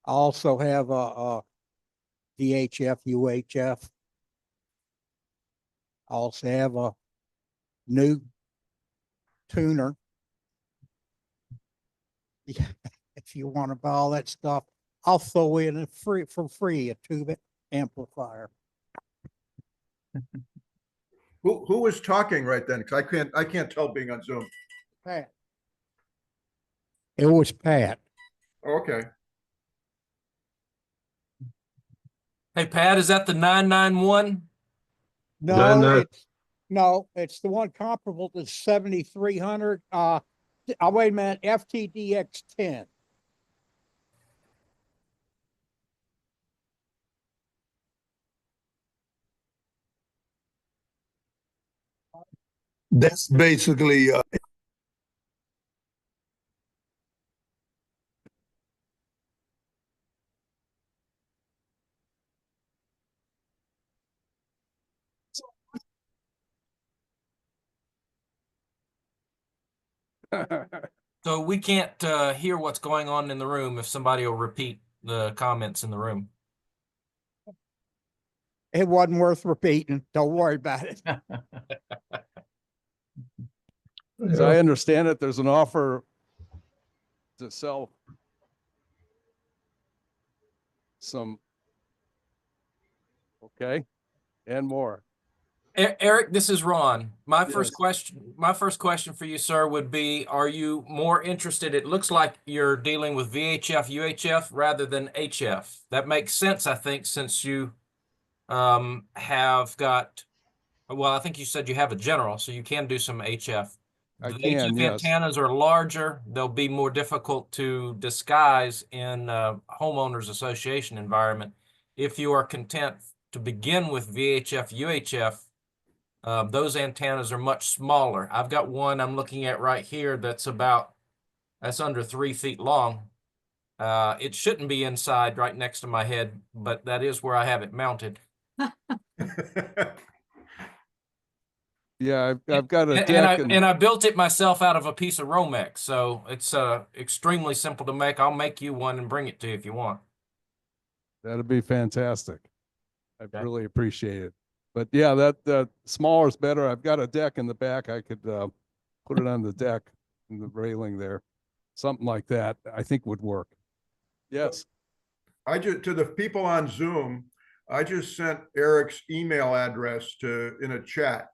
I also have a VHF, UHF. I also have a new tuner. Yeah, if you want to buy all that stuff, I'll throw in for free a tube amplifier. Who was talking right then? Because I can't tell being on Zoom. Pat. It was Pat. Okay. Hey, Pat, is that the 991? No, it's the one comparable to 7300. Wait a minute, FTDX 10. That's basically So we can't hear what's going on in the room if somebody will repeat the comments in the room. It wasn't worth repeating. Don't worry about it. As I understand it, there's an offer to sell some, okay, and more. Eric, this is Ron. My first Yes. question for you, sir, would be, are you more interested? It looks like you're dealing with VHF, UHF rather than HF. That makes sense, I think, since you have got, well, I think you said you have a general, so you can do some HF. I The can, HF yes. antennas are larger. They'll be more difficult to disguise in homeowners association environment. If you are content to begin with VHF, UHF, those antennas are much smaller. I've got one I'm looking at right here that's under 3 feet long. It shouldn't be inside right next to my head, but that is where I have it mounted. Yeah, I've got a And deck I built it myself out of a piece of Romex, so it's extremely simple to make. I'll make you one and bring it to you if you want. that'd be fantastic. I Okay. really appreciate it. But yeah, that smaller is better. I've got a deck in the back. I could put it on the deck and the railing there. Something like that, I think would work. Yes. To the people on Zoom, I just sent Eric's email address in a chat.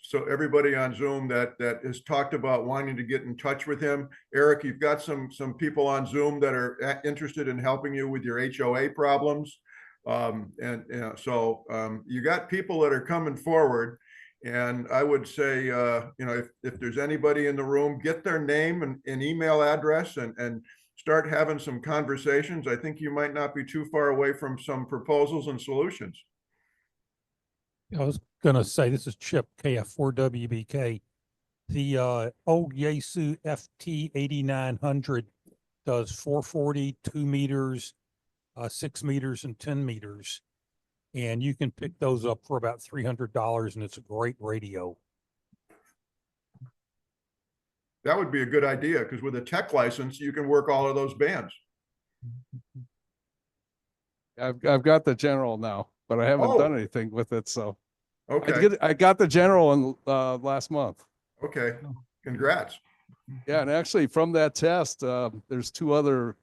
So everybody on Zoom that has talked about wanting to get in touch with him, Eric, you've got some people on Zoom that are interested in helping you with your HOA problems. So you got people that are coming forward. And I would say, if there's anybody in the room, get their name and email address and start having some conversations. I think you might not be too far away from some proposals and solutions. I was gonna say, this is Chip, KF4WBK. The old Yaesu FT 8900 does 440, 2 meters, 6 meters, and 10 meters. And you can pick those up for about $300, and it's a great radio. That would be a good idea, because with a tech license, you can work all of those bands. I've got the general now, but I haven't done anything with it. So Okay. I got the general in last month. Okay. Congrats. Yeah, and actually from that test, there's 2 other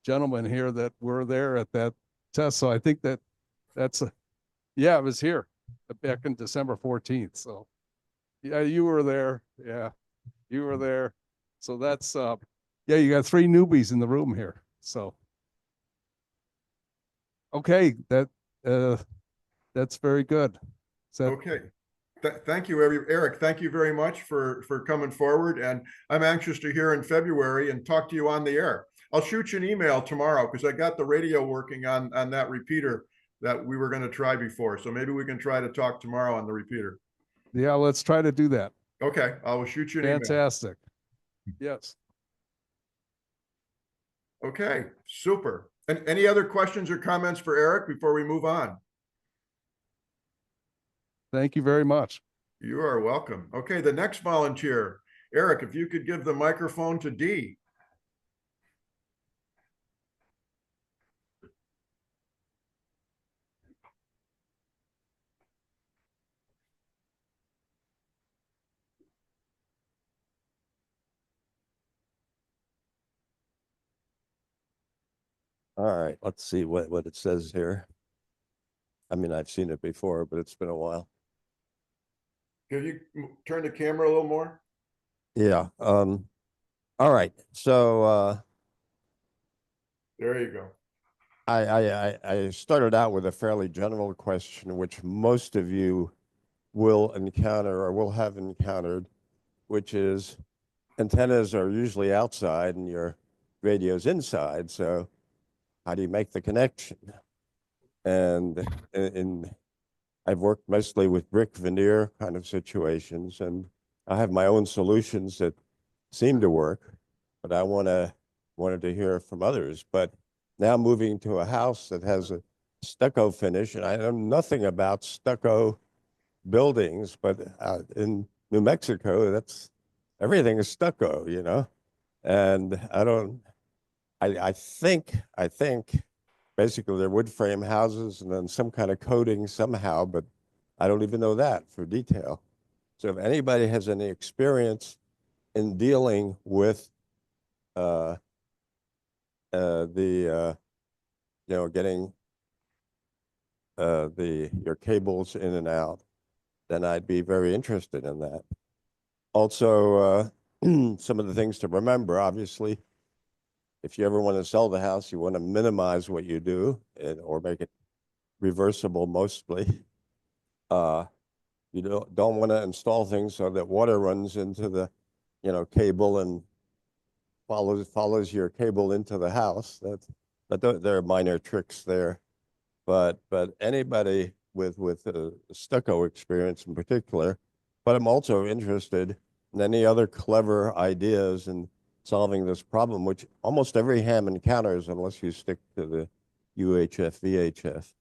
gentlemen here that were there at that test. So I think that's yeah, it was here back in December 14th. So yeah, you were there. Yeah, you were there. So that's yeah, you got 3 newbies in the room here. So okay, that's very good. Okay. Thank you, Eric. Thank you very much for coming forward. And I'm anxious to hear in February and talk to you on the air. I'll shoot you an email tomorrow, because I got the radio working on that repeater that we were going to try before. So maybe we can try to talk tomorrow on the repeater. Yeah, let's try to do that. Okay. I will shoot you an email. Fantastic. Yes. Okay. Super. And any other questions or comments for Eric before we move on? Thank you very much. You are welcome. Okay, the next volunteer, Eric, if you could give the microphone to Dee. All right, let's see what it says here. I mean, I've seen it before, but it's been a while. Can you turn the camera a little more? Yeah. All right. So there you go. I started out with a fairly general question, which most of you will encounter or will have encountered, which is antennas are usually outside and your radio's inside. So how do you make the connection? And I've worked mostly with brick veneer kind of situations, and I have my own solutions that seem to work, but I wanted to hear from others. But now moving to a house that has a stucco finish, and I know nothing about stucco buildings, but in New Mexico, that's everything is stucco, you know? And I think basically they're wood frame houses and then some kind of coating somehow, but I don't even know that for detail. So if anybody has any experience in dealing with getting your cables in and out, then I'd be very interested in that. Also, some of the things to remember, obviously, if you ever want to sell the house, you want to minimize what you do or make it reversible mostly. You don't want to install things so that water runs into the, cable and follows your cable into the house. But there are minor tricks there. But anybody with stucco experience in particular, but I'm also interested in any other clever ideas in solving this problem, which almost every ham encounters unless you stick to the UHF, VHF.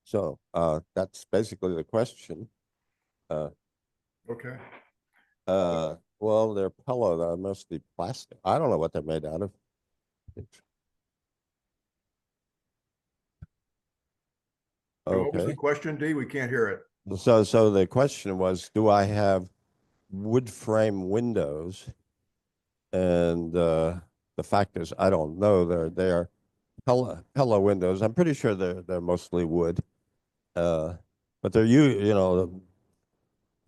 So that's basically the question. Okay. Well, they're pillow, they're mostly plastic. I don't know what they're made out of. What was the Okay. question, D? We can't hear it. So the question was, do I have wood frame windows? And the fact is, I don't know. They're pillow windows. I'm pretty sure they're mostly wood. But they're I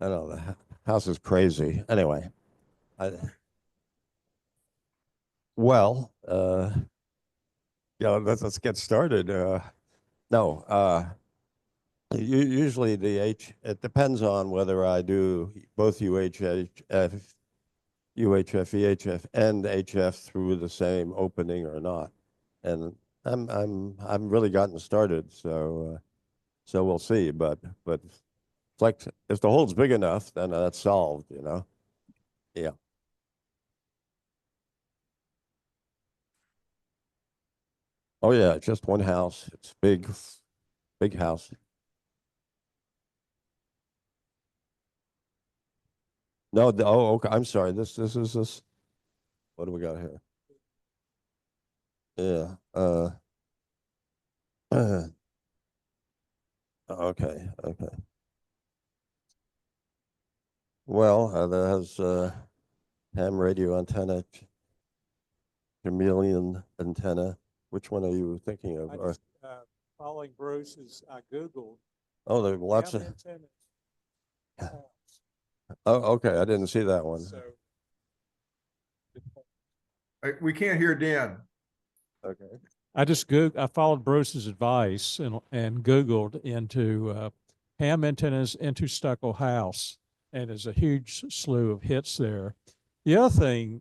don't know. The house is crazy. Anyway, let's get started. Usually it depends on whether I do both UHF, VHF, and HF through the same opening or not. And I'm really gotten started, so we'll see. But like if the hole's big enough, then that's solved, Yeah. Oh yeah, just one house. It's big house. No, okay. I'm sorry. This is this. What do we got here? Yeah. Okay. Well, that has ham radio antenna, chameleon antenna. Which one are you thinking of? Following Bruce's, I Googled. Oh, there are lots of. Oh, okay. I didn't see that one. We can't hear Dan. Okay. I followed Bruce's advice and Googled into ham antennas into stucco house, and there's a huge slew of hits there. The other thing,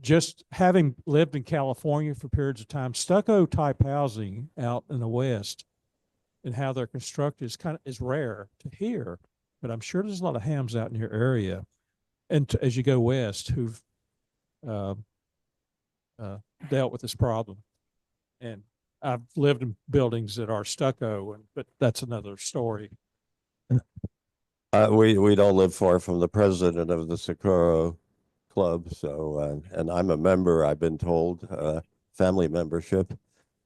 just having lived in California for periods of time, stucco type housing out in the West and how they're constructed is rare to hear, but I'm sure there's a lot of hams out in your area, and as you go west, who've dealt with this problem. And I've lived in buildings that are stucco, but that's another story. We don't live far from the president of the OCRA club, so and I'm a member. I've been told family membership,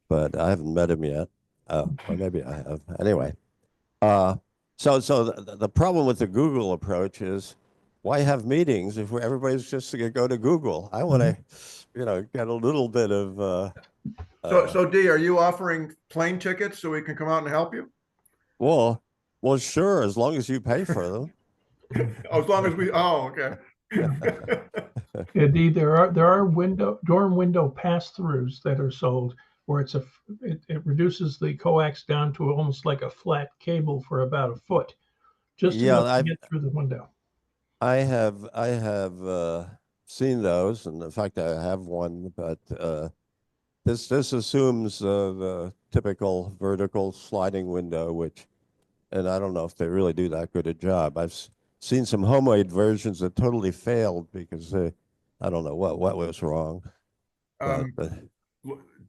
but I haven't met him yet. Or maybe I have. Anyway, so the problem with the Google approach is, why have meetings if everybody's just going to go to Google? I want to, get a little bit of. So D, are you offering plane tickets so we can come out and help you? Well, sure, as long as you pay for them. As long as we. Oh, okay. Indeed, there are dorm window pass-throughs that are sold where it reduces the coax down to almost like a flat cable for about a foot, just enough to get through the window. I have seen those, and in fact, I have one, but this assumes the typical vertical sliding window, and I don't know if they really do that good a job. I've seen some homemade versions that totally failed because I don't know what was wrong.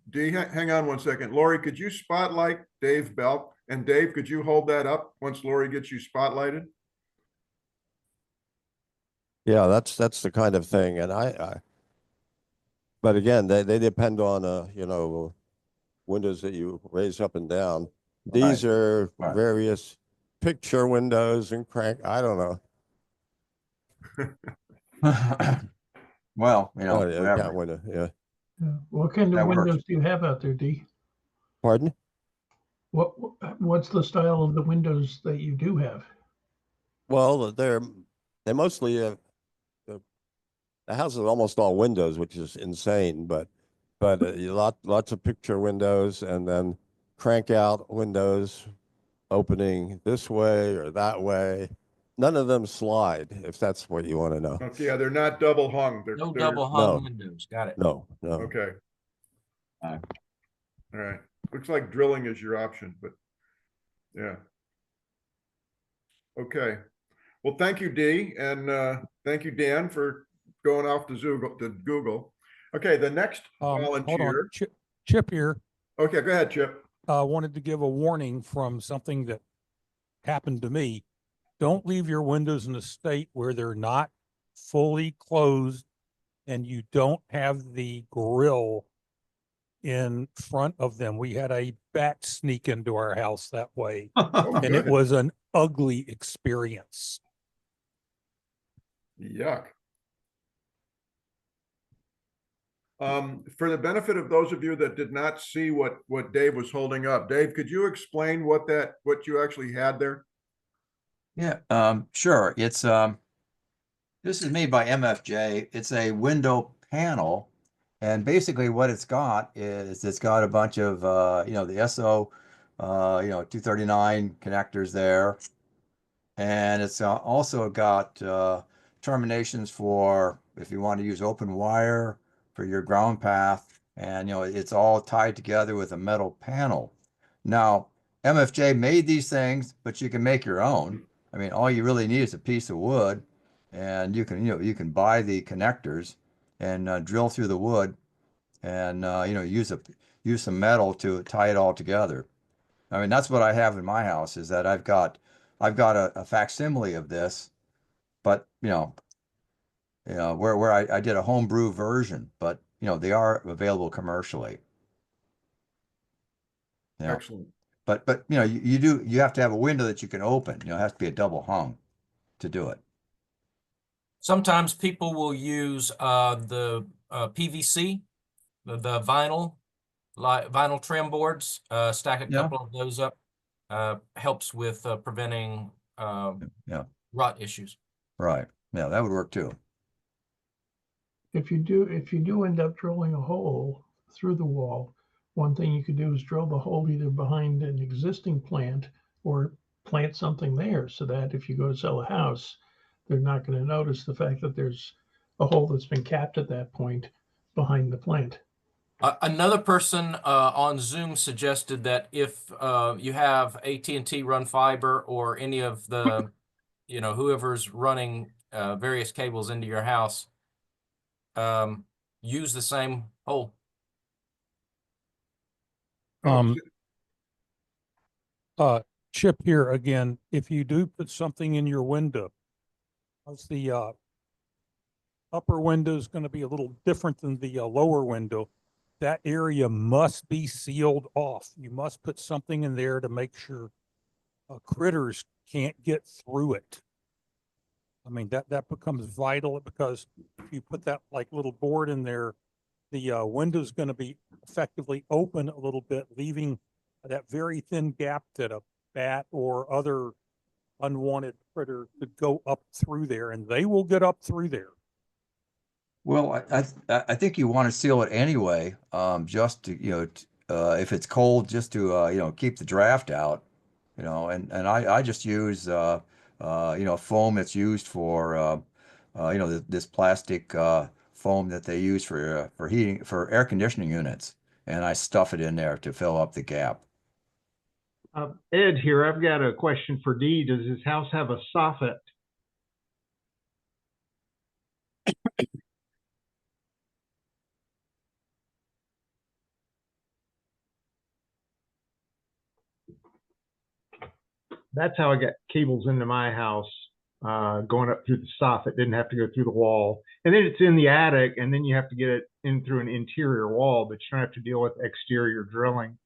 D, hang on one second. Lori, could you spotlight Dave Belk? And Dave, could you hold that up once Lori gets you spotlighted? Yeah, that's the kind of thing. And but again, they depend on, you know, windows that you raise up and down. These are various picture windows and I don't know. Well, you know, Oh, yeah, whatever. cat window, yeah. Yeah. What kind of That works. windows do you have out there, D? Pardon? What's the style of the windows that you do have? Well, they're mostly, the house is almost all windows, which is insane, but lots of picture windows and then crank out windows opening this way or that way. None of them slide, if that's what you want to know. Okay, yeah, they're not double hung. No They're double hung windows. Got it. No. okay. All right. Looks like drilling is your option, but yeah. Okay. Well, thank you, Dee, and thank you, Dan, for going off to Google. Okay, the next volunteer. Hold on, Chip here. Okay, go ahead, Chip. Wanted to give a warning from something that happened to me. Don't leave your windows in a state where they're not fully closed and you don't have the grill in front of them. We had a bat sneak into our house that way, and it was an ugly experience. Yuck. For the benefit of those of you that did not see what Dave was holding up, Dave, could you explain what you actually had there? Yeah, sure. It's this is made by MFJ. It's a window panel, and basically what it's got is it's got a bunch of you know, the SO 239 connectors there, and it's also got terminations for if you want to use open wire for your ground path, and you know, it's all tied together with a metal panel. Now, MFJ made these things, but you can make your own. I mean, all you really need is a piece of wood, and you can buy the connectors and drill through the wood, and you know, use some metal to tie it all together. I mean, that's what I have in my house, is that I've got a facsimile of this, but you know, where I did a homebrew version, but you know, they are available commercially. Yeah. Excellent. But you know, you have to have a window that you can open. You know, it has to be a double hung to do it. Sometimes people will use the PVC, the vinyl trim boards, stack a couple of those up. Helps with preventing rot issues. Right. Yeah, that would work too. If you do end up drilling a hole through the wall, one thing you could do is drill the hole either behind an existing plant or plant something there, so that if you go to sell a house, they're not going to notice the fact that there's a hole that's been capped at that point behind the plant. Another person on Zoom suggested that if you have AT&T run fiber or any of the, you know, whoever's running various cables into your house, use the same hole. Chip here again. If you do put something in your window, how's the upper window is going to be a little different than the lower window. That area must be sealed off. You must put something in there to make sure critters can't get through it. I mean, that becomes vital, because if you put that like little board in there, the window's going to be effectively open a little bit, leaving that very thin gap that a bat or other unwanted critter could go up through there, and they will get up through there. Well, I think you want to seal it anyway, just to, you know, if it's cold, just to you know, keep the draft out, you know, and I just use you know, foam that's used for you know, this plastic foam that they use for heating, for air conditioning units, and I stuff it in there to fill up the gap. Ed here, I've got a question for Dee. Does his house have a soffit? That's how I got cables into my house. going up through the soffit. Didn't have to go through the wall. And then it's in the attic, and then you have to get it in through an interior wall, but you don't have to deal with exterior drilling.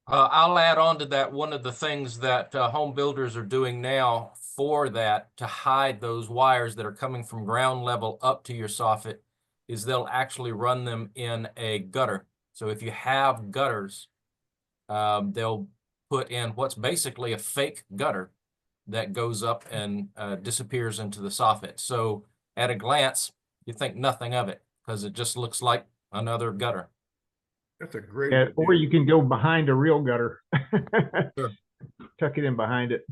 I'll add on to that. One of the things that home builders are doing now for that to hide those wires that are coming from ground level up to your soffit is they'll actually run them in a gutter. So if you have gutters, they'll put in what's basically a fake gutter that goes up and disappears into the soffit. So at a glance, you think nothing of it because it just looks like another gutter. That's a great Yeah, idea. or you can go behind a real gutter. Sure. Tuck it in behind it.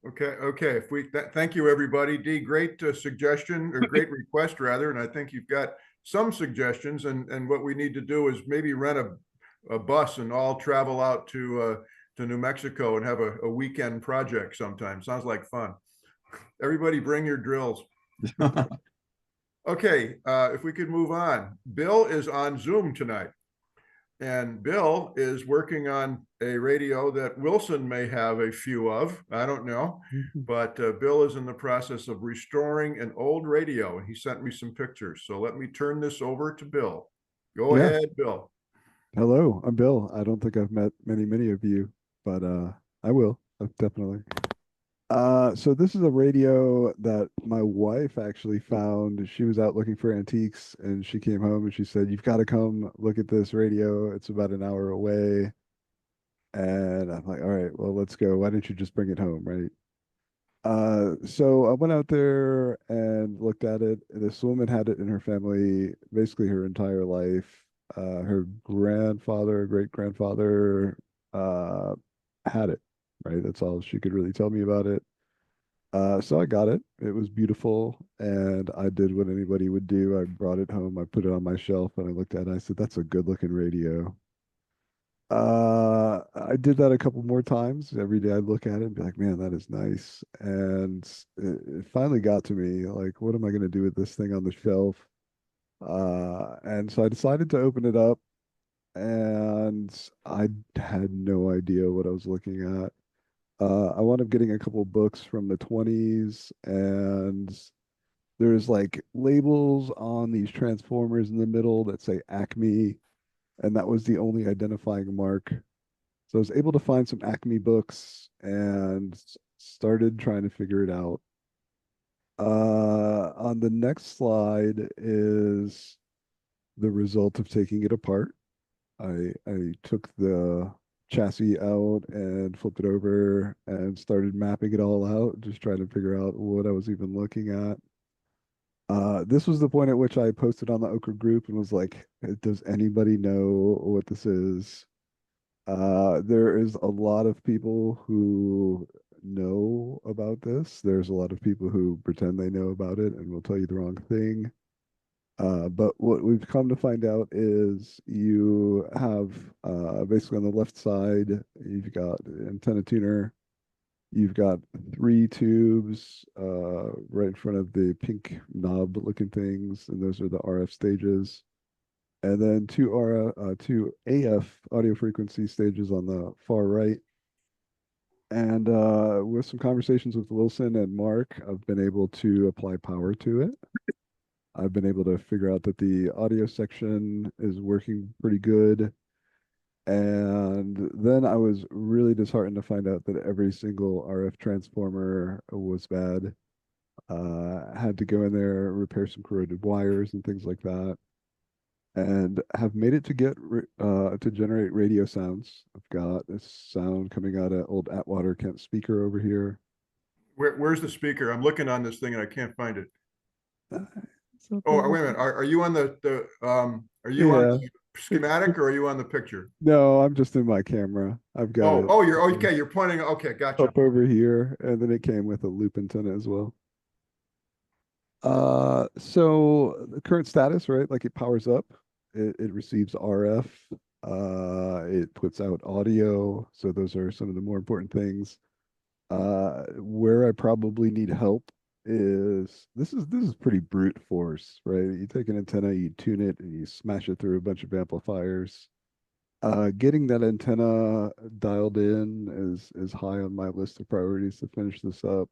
Okay. If we thank you, everybody. Dee, great suggestion or great request rather, and I think you've got some suggestions. And what we need to do is maybe rent a bus and all travel out to New Mexico and have a weekend project sometime. Sounds like fun. Everybody, bring your drills. Okay, if we could move on. Bill is on Zoom tonight. And Bill is working on a radio that Wilson may have a few of. I don't know. But Bill is in the process of restoring an old radio, and he sent me some pictures. So let me turn this over to Bill. Go ahead, Bill. Hello, I'm Bill. I don't think I've met many of you, but I will, definitely. So this is a radio that my wife actually found. She was out looking for antiques and she came home and she said, "You've got to come look at this radio. It's about an hour away." And I'm like, "All right, well, let's go. Why don't you just bring it home?" Right. So I went out there and looked at it. This woman had it in her family basically her entire life. Her grandfather, great grandfather, had it. Right. That's all she could really tell me about it. So I got it. It was beautiful. And I did what anybody would do. I brought it home. I put it on my shelf and I looked at it. I said, "That's a good looking radio." I did that a couple more times. Every day I'd look at it and be like, "Man, that is nice." And it finally got to me, like, what am I going to do with this thing on the shelf? And so I decided to open it up and I had no idea what I was looking at. I wound up getting a couple books from the 20s, and there's like labels on these transformers in the middle that say Acme, and that was the only identifying mark. So I was able to find some Acme books and started trying to figure it out. On the next slide is the result of taking it apart. I took the chassis out and flipped it over and started mapping it all out, just trying to figure out what I was even looking at. This was the point at which I posted on the OCRA group and was like, "Does anybody know what this is?" There is a lot of people who know about this. There's a lot of people who pretend they know about it and will tell you the wrong thing. But what we've come to find out is you have basically on the left side, you've got antenna tuner, you've got 3 tubes right in front of the pink knob looking things, and those are the RF stages. And then two AF audio frequency stages on the far right. And with some conversations with Wilson and Mark, I've been able to apply power to it. I've been able to figure out that the audio section is working pretty good. And then I was really disheartened to find out that every single RF transformer was bad. Had to go in there, repair some corroded wires and things like that. And have made it to get to generate radio sounds. I've got this sound coming out of old Atwater Kent speaker over here. Where's the speaker? I'm looking on this thing and I can't find it. Oh, wait a minute. Are you on the on the schematic or are you on the picture? No, I'm just in my camera. I've got it. Oh, you're okay. You're pointing. Okay, gotcha. Up over here, and then it came with a loop antenna as well. So the current status, right? Like it powers up, it receives RF, it puts out audio. So those are some of the more important things. Where I probably need help is this is pretty brute force, right? You take an antenna, you tune it, and you smash it through a bunch of amplifiers. Getting that antenna dialed in is high on my list of priorities to finish this up.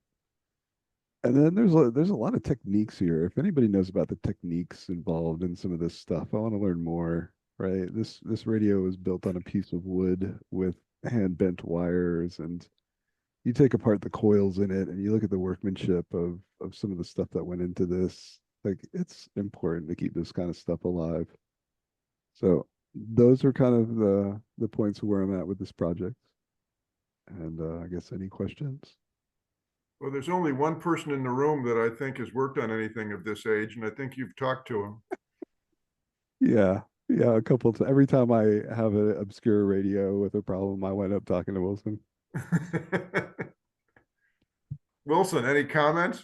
And then there's a lot of techniques here. If anybody knows about the techniques involved in some of this stuff, I want to learn more. Right? This radio is built on a piece of wood with hand bent wires, and you take apart the coils in it and you look at the workmanship of some of the stuff that went into this. Like, it's important to keep this kind of stuff alive. So those are kind of the points where I'm at with this project. And I guess any questions? Well, there's only one person in the room that I think has worked on anything of this age, and I think you've talked to him. Yeah. Yeah, a couple of every time I have an obscure radio with a problem, I wind up talking to Wilson. Wilson, any comments?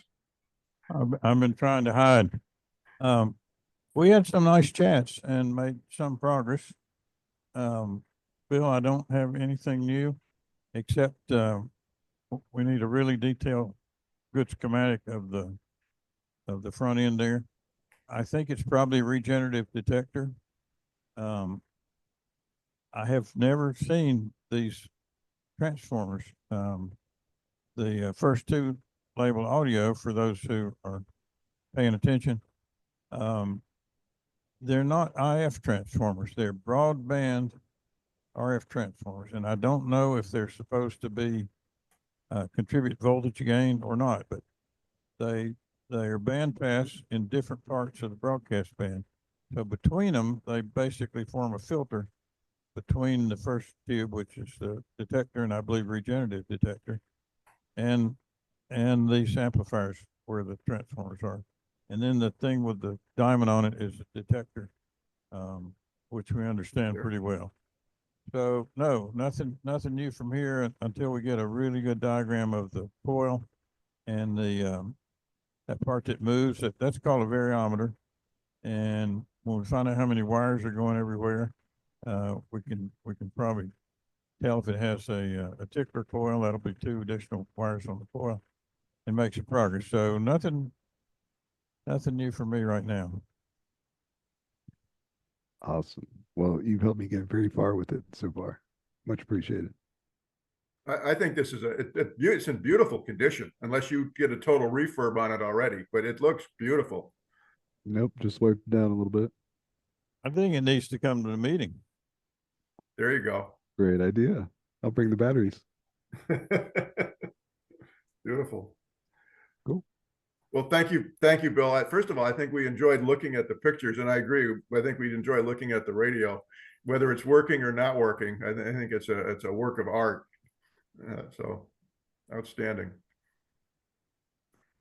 I've been trying to hide. We had some nice chats and made some progress. Bill, I don't have anything new except we need a really detailed, good schematic of the front end there. I think it's probably a regenerative detector. I have never seen these transformers. The first two label audio, for those who are paying attention, they're not IF transformers. They're broadband RF transformers. And I don't know if they're supposed to be contribute voltage gain or not, but they are band pass in different parts of the broadcast band. So between them, they basically form a filter between the first tube, which is the detector, and I believe regenerative detector, and these amplifiers where the transformers are. And then the thing with the diamond on it is the detector, which we understand pretty well. So no, nothing new from here until we get a really good diagram of the coil and the that part that moves. That's called a variometer. And when we find out how many wires are going everywhere, we can probably tell if it has a tickler coil. That'll be 2 additional wires on the coil, and make some progress. So nothing new for me right now. Awesome. Well, you've helped me get very far with it so far. Much appreciated. I think this is it's in beautiful condition, unless you get a total refurb on it already, but it looks beautiful. Nope, just wiped it down a little bit. I think it needs to come to the meeting. There you go. Great idea. I'll bring the batteries. Beautiful. Cool. Well, thank you, Bill. First of all, I think we enjoyed looking at the pictures, and I agree. I think we'd enjoy looking at the radio, whether it's working or not working. I think it's a work of art. So outstanding.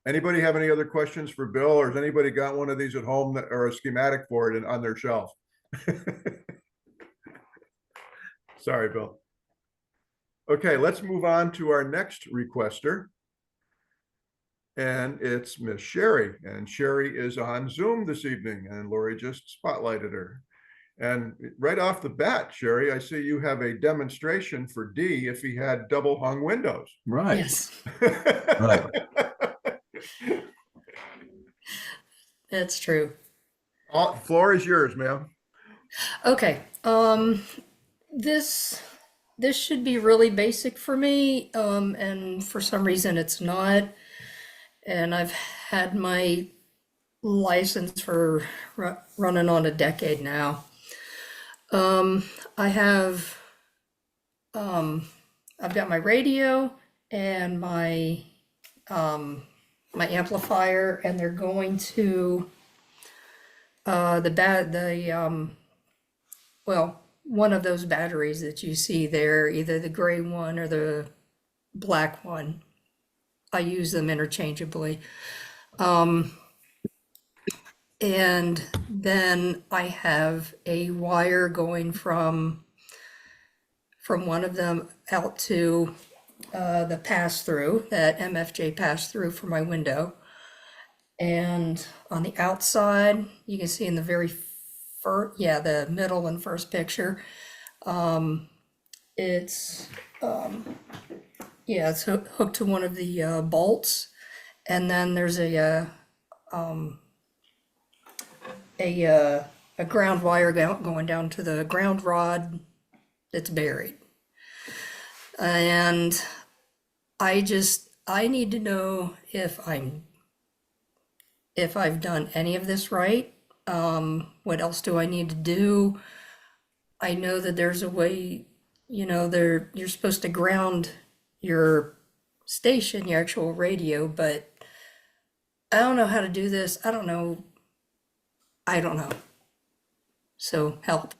Anybody have any other questions for Bill, or has anybody got one of these at home that, or a schematic for it on their shelf? Sorry, Bill. Okay, let's move on to our next requester. And it's Miss Sherry. And Sherry is on Zoom this evening, and Lori just spotlighted her. And right off the bat, Sherry, I see you have a demonstration for D if he had double hung windows. Right. Yes. Right. That's true. Floor is yours, ma'am. Okay. This should be really basic for me. And for some reason it's not. And I've had my license for running on a decade now. I've got my radio and my amplifier, and they're going to one of those batteries that you see there, either the gray one or the black one. I use them interchangeably. And then I have a wire going from one of them out to the pass-through, that MFJ pass-through for my window. And on the outside, you can see in the very first, the middle and first picture, it's hooked to one of the bolts. And then there's a ground wire going down to the ground rod it's buried. And I need to know if I've done any of this right. What else do I need to do? I know that there's a way, you're supposed to ground your station, your actual radio, but I don't know how to do this. I don't know. So help.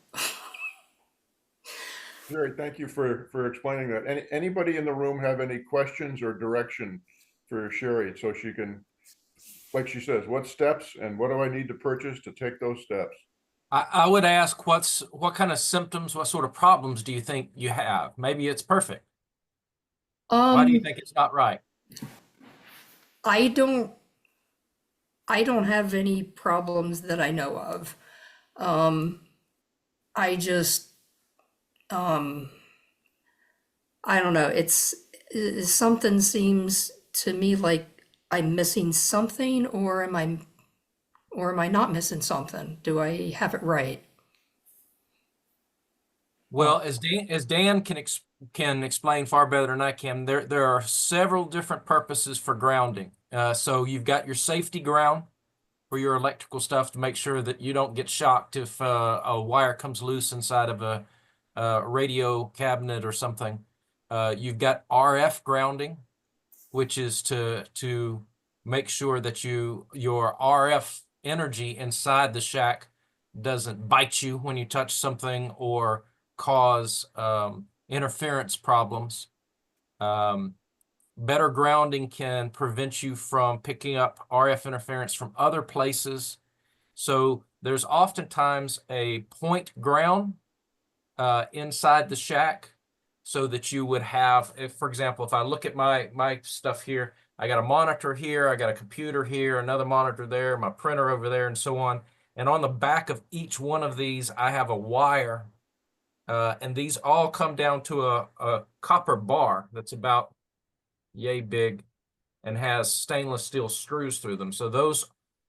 Jerry, thank you for explaining that. Anybody in the room have any questions or direction for Sherry so she can, like she says, what steps and what do I need to purchase to take those steps? I would ask what kind of symptoms, what sort of problems do you think you have? Maybe it's perfect. Why do you think it's not right? I don't have any problems that I know of. I just, I don't know. It's something seems to me like I'm missing something, or am I not missing something? Do I have it right? Well, as Dan can explain far better than I can, there are several different purposes for grounding. So you've got your safety ground for your electrical stuff to make sure that you don't get shocked if a wire comes loose inside of a radio cabinet or something. You've got RF grounding, which is to make sure that your RF energy inside the shack doesn't bite you when you touch something or cause interference problems. Better grounding can prevent you from picking up RF interference from other places. So there's oftentimes a point ground inside the shack, so that you would have, if, for example, if I look at my stuff here, I got a monitor here, I got a computer here, another monitor there, my printer over there, and so on. And on the back of each one of these, I have a wire, and these all come down to a copper bar that's about yay big and has stainless steel screws through them. So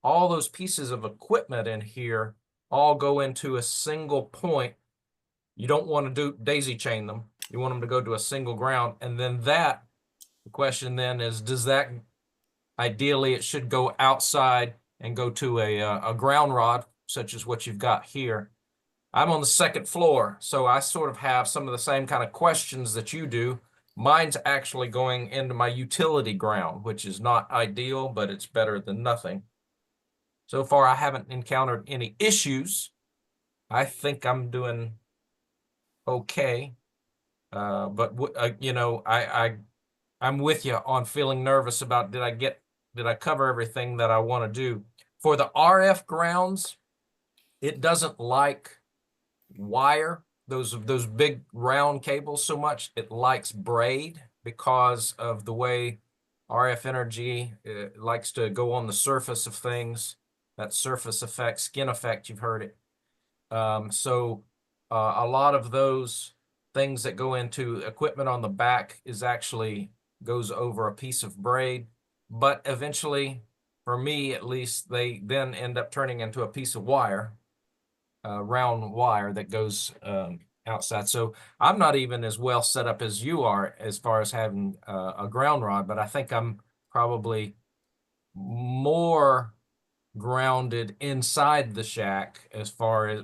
all those pieces of equipment in here all go into a single point. You don't want to daisy chain them. You want them to go to a single ground. And then the question then is, does that, ideally it should go outside and go to a ground rod, such as what you've got here. I'm on the second floor, so I sort of have some of the same kind of questions that you do. Mine's actually going into my utility ground, which is not ideal, but it's better than nothing. So far, I haven't encountered any issues. I think I'm doing okay. But I'm with you on feeling nervous about did I cover everything that I want to do. For the RF grounds, it doesn't like wire, those big round cables so much. It likes braid because of the way RF energy likes to go on the surface of things. That surface effect, skin effect, you've heard it. So a lot of those things that go into equipment on the back goes over a piece of braid, but eventually, for me at least, they then end up turning into a piece of wire, round wire that goes outside. So I'm not even as well set up as you are as far as having a ground rod, but I think I'm probably more grounded inside the shack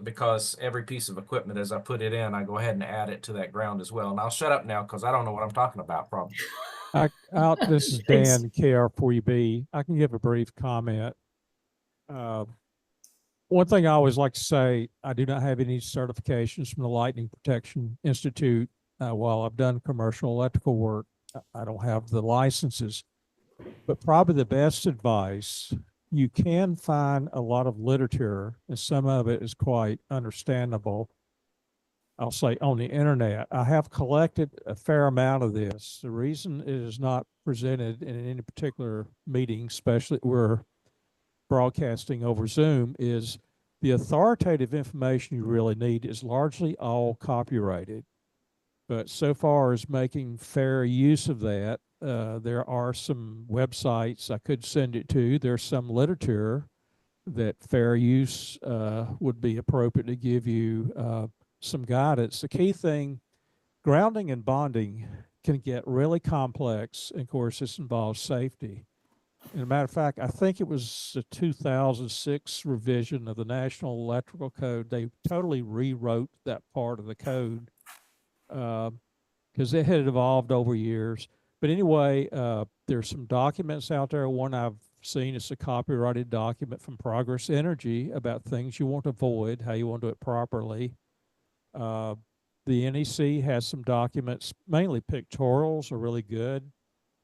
because every piece of equipment, as I put it in, I go ahead and add it to that ground as well. And I'll shut up now because I don't know what I'm talking about probably. This is Dan, KR4UB. I can give a brief comment. One thing I always like to say, I do not have any certifications from the Lightning Protection Institute. While I've done commercial electrical work, I don't have the licenses. But probably the best advice, you can find a lot of literature, and some of it is quite understandable, I'll say, on the internet. I have collected a fair amount of this. The reason it is not presented in any particular meeting, especially we're broadcasting over Zoom, is the authoritative information you really need is largely all copyrighted. But so far as making fair use of that, there are some websites I could send it to. There's some literature that fair use would be appropriate to give you some guidance. The key thing grounding and bonding can get really complex. And of course, this involves safety. As a matter of fact, I think it was the 2006 revision of the National Electrical Code. They totally rewrote that part of the code because it had evolved over years. But anyway, there's some documents out there. One I've seen is a copyrighted document from Progress Energy about things you want to avoid, how you want to do it properly. The NEC has some documents, mainly pictorials, are really good.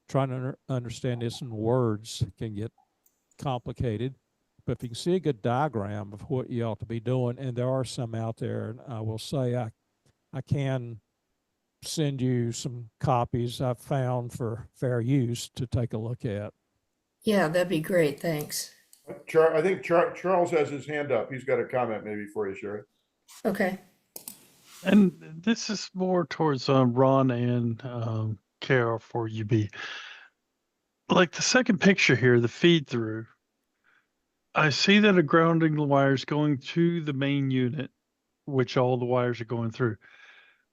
Trying to understand this in words can get complicated, but if you can see a good diagram of what you ought to be doing, and there are some out there, and I will say I can send you some copies I've found for fair use to take a look at. Yeah, that'd be great. Thanks. I think Charles has his hand up. He's got a comment maybe for you, Sherry. Okay. And this is more towards Ron and Carol for UB. Like the second picture here, the feed through, I see that a grounding wire is going to the main unit, which all the wires are going through.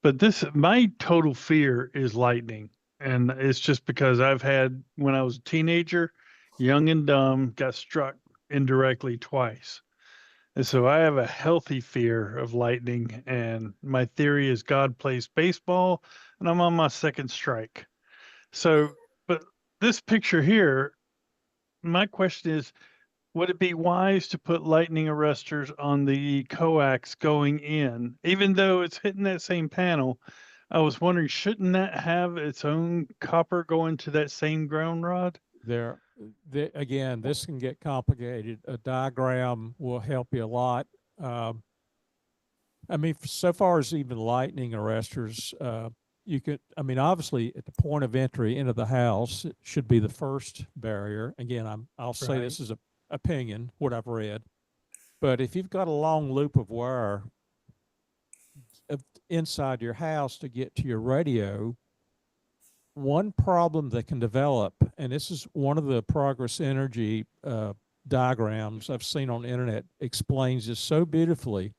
But my total fear is lightning. And it's just because I've had, when I was a teenager, young and dumb, got struck indirectly twice. And so I have a healthy fear of lightning. And my theory is God plays baseball and I'm on my second strike. So, but this picture here, my question is, would it be wise to put lightning arresters on the coax going in, even though it's hitting that same panel? I was wondering, shouldn't that have its own copper going to that same ground rod? Again, this can get complicated. A diagram will help you a lot. I mean, so far as even lightning arresters, you could, I mean, obviously at the point of entry into the house, it should be the first barrier. Again, I'll say this is an opinion, what I've read. But if you've got a long loop of wire inside your house to get to your radio, one problem that can develop, and this is one of the Progress Energy diagrams I've seen on the internet, explains this so beautifully.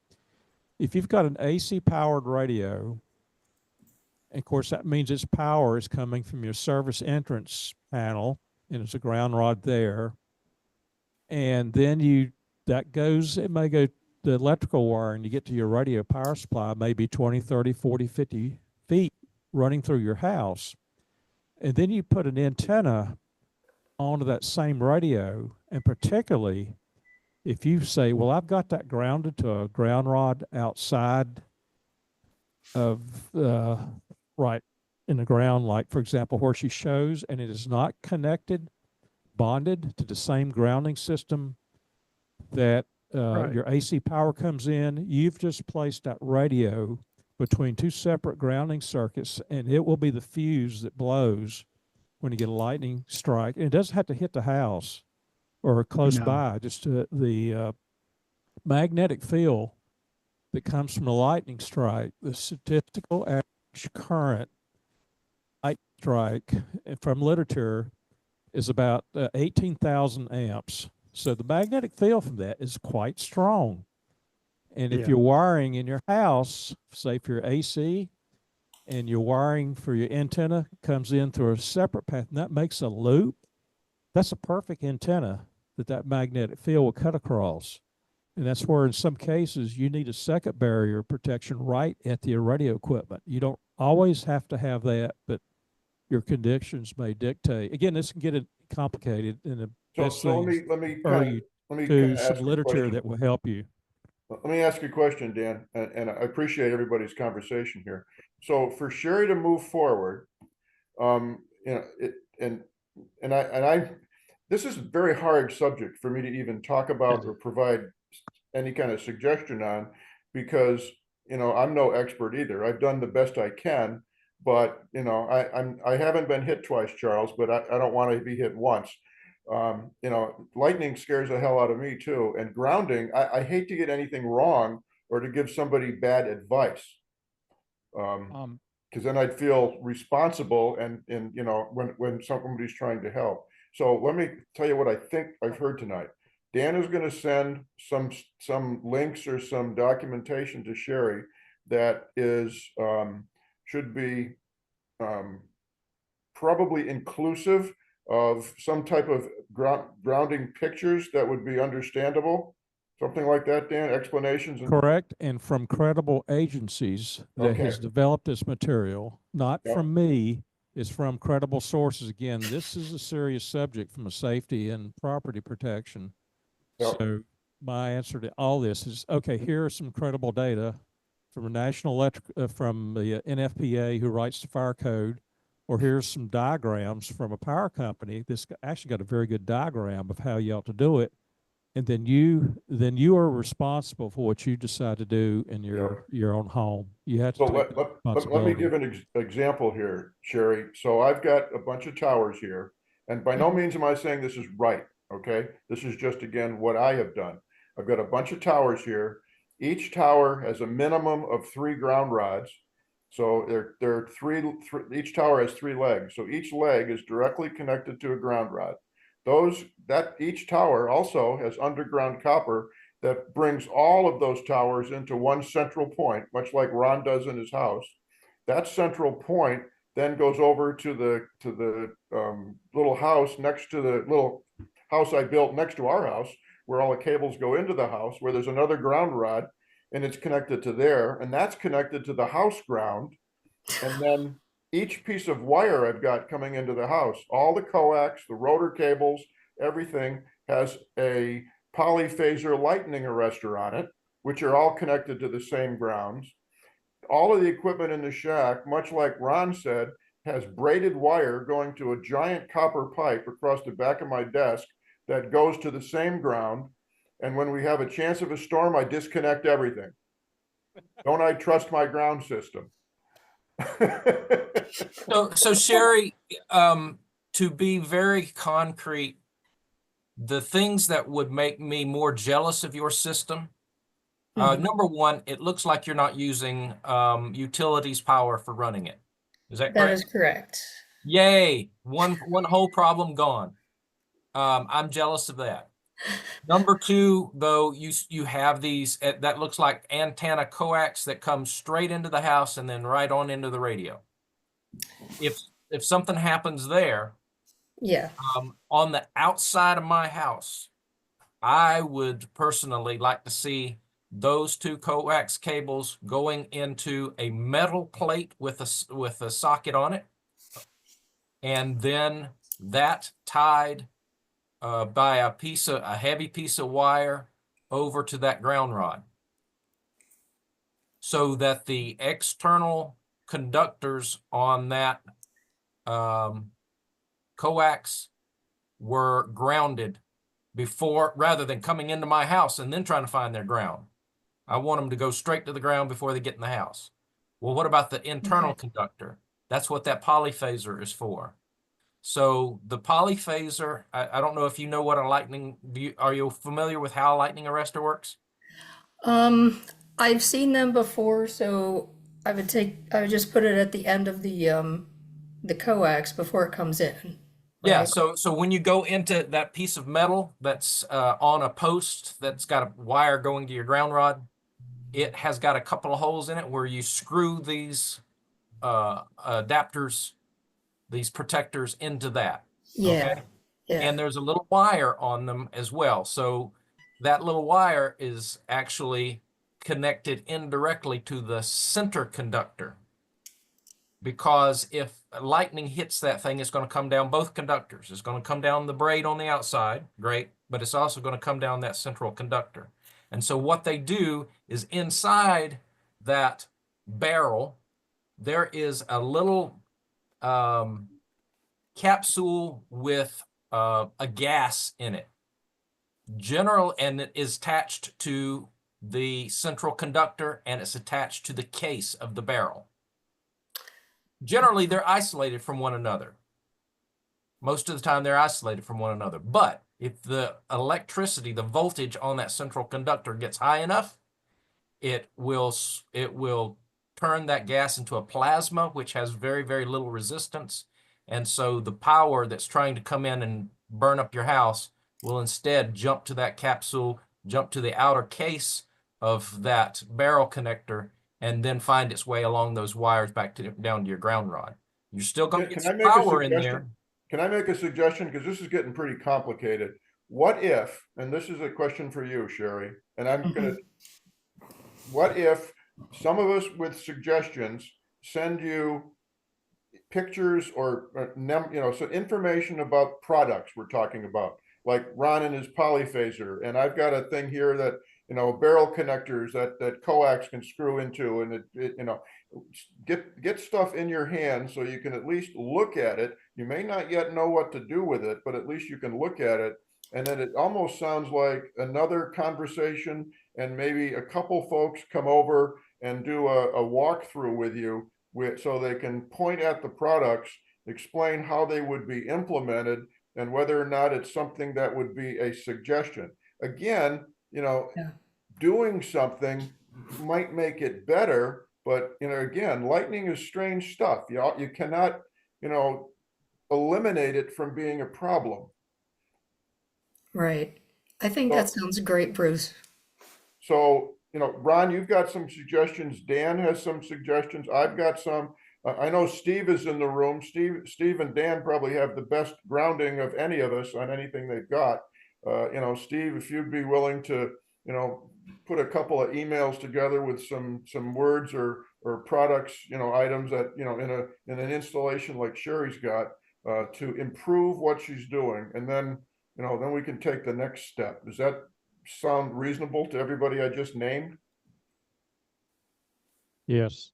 If you've got an AC powered radio, and of course that means its power is coming from your service entrance panel, and there's a ground rod there, and then it may go the electrical wire, and you get to your radio power supply, maybe 20, 30, 40, 50 feet running through your house. And then you put an antenna onto that same radio, and particularly if you say, well, I've got that grounded to a ground rod outside of right in the ground, like for example where she shows, and it is not bonded to the same grounding system that your AC power comes in, you've just placed that radio between two separate grounding circuits, and it will be the fuse that blows when you get a lightning strike. And it doesn't have to hit the house or close by, just the magnetic field that comes from the lightning strike. The statistical average current light strike from literature is about 18,000 amps. So the magnetic field from that is quite strong. And if you're wiring in your house, say for your AC, and your wiring for your antenna comes in through a separate path, and that makes a loop, that's a perfect antenna that magnetic field will cut across. And that's where in some cases you need a second barrier protection right at the radio equipment. You don't always have to have that, but your conditions may dictate. Again, this can get complicated, and the best thing let me to some literature that will help you. Let me ask you a question, Dan, and I appreciate everybody's conversation here. So for Sherry to move forward, this is a very hard subject for me to even talk about or provide any kind of suggestion on, because I'm no expert either. I've done the best I can, but I haven't been hit twice, Charles, but I don't want to be hit once. Lightning scares the hell out of me too. And grounding, I hate to get anything wrong or to give somebody bad advice. Because then I'd feel responsible and when somebody's trying to help. So let me tell you what I think I've heard tonight. Dan is going to send some links or some documentation to Sherry that is should be probably inclusive of some type of grounding pictures that would be understandable. Something like that, Dan, explanations. Correct, and from credible agencies that has Okay. developed this material, not Yeah. from me, is from credible sources. Again, this is a serious subject from a safety and property protection. Yeah. So my answer to all this is, okay, here are some credible data from a national electric, from the NFPA who writes the fire code, or here's some diagrams from a power company. This actually got a very good diagram of how you ought to do it. And then you are responsible for what you decide to do in your own home. You have to So take let me give an example here, Sherry. So I've got a bunch of towers here, and by no means am I saying this is right, okay? This is just, again, what I have done. I've got a bunch of towers here. Each tower has a minimum of 3 ground rods. So there are each tower has 3 legs. So each leg is directly connected to a ground rod. Each tower also has underground copper that brings all of those towers into one central point, much like Ron does in his house. That central point then goes over to the little house next to the little house I built next to our house, where all the cables go into the house, where there's another ground rod, and it's connected to there, and that's connected to the house ground. And then each piece of wire I've got coming into the house, all the coax, the rotor cables, everything has a polyphaser lightning arrestor on it, which are all connected to the same grounds. All of the equipment in the shack, much like Ron said, has braided wire going to a giant copper pipe across the back of my desk that goes to the same ground. And when we have a chance of a storm, I disconnect everything. Don't I trust my ground system? So Sherry, to be very concrete, the things that would make me more jealous of your system, number one, it looks like you're not using utilities power for running it. Is that correct? That is correct. Yay, one whole problem gone. I'm jealous of that. Number two, though, you have these, that looks like antenna coax that comes straight into the house and then right on into the radio. If something happens there, yeah, on the outside of my house, I would personally like to see those 2 coax cables going into a metal plate with a socket on it, and then that tied by a heavy piece of wire over to that ground rod, so that the external conductors on that coax were grounded before, rather than coming into my house and then trying to find their ground. I want them to go straight to the ground before they get in the house. Well, what about the internal conductor? That's what that polyphaser is for. So the polyphaser, I don't know if you know what a lightning, are you familiar with how a lightning arrestor works? I've seen them before, so I would just put it at the end of the coax before it comes in. Yeah, right? so when you go into that piece of metal that's on a post that's got a wire going to your ground rod, it has got a couple of holes in it where you screw these adapters, these protectors into that. Yeah. Okay? Yeah. And there's a little wire on them as well. So that little wire is actually connected indirectly to the center conductor, because if lightning hits that thing, it's going to come down both conductors. It's going to come down the braid on the outside, great, but it's also going to come down that central conductor. And so what they do is inside that barrel, there is a little capsule with a gas in it. And it is attached to the central conductor, and it's attached to the case of the barrel. Generally, they're isolated from one another. Most of the time, they're isolated from one another. But if the electricity, the voltage on that central conductor gets high enough, it will turn that gas into a plasma, which has very, very little resistance. And so the power that's trying to come in and burn up your house will instead jump to that capsule, jump to the outer case of that barrel connector, and then find its way along those wires back to down to your ground rod. You're still going to Can get I some make a power in there. suggestion? Can I make a suggestion? Because this is getting pretty complicated. What if, and this is a question for you, Sherry, and I'm gonna, what if some of us with suggestions send you pictures or so information about products we're talking about, like Ron and his polyphaser, and I've got a thing here that barrel connectors that coax can screw into, and get stuff in your hand so you can at least look at it. You may not yet know what to do with it, but at least you can look at it. And then it almost sounds like another conversation, and maybe a couple folks come over and do a walkthrough with you, so they can point at the products, explain how they would be implemented, and whether or not it's something that would be a suggestion. Again, doing something might make it better, but again, lightning is strange stuff. You cannot, eliminate it from being a problem. Right. I think that sounds great, Bruce. So, Ron, you've got some suggestions. Dan has some suggestions. I've got some. I know Steve is in the room. Steve and Dan probably have the best grounding of any of us on anything they've got. Steve, if you'd be willing to, put a couple of emails together with some words or products, items that, in an installation like Sherry's got, to improve what she's doing. And then, then we can take the next step. Does that sound reasonable to everybody I just named? Yes.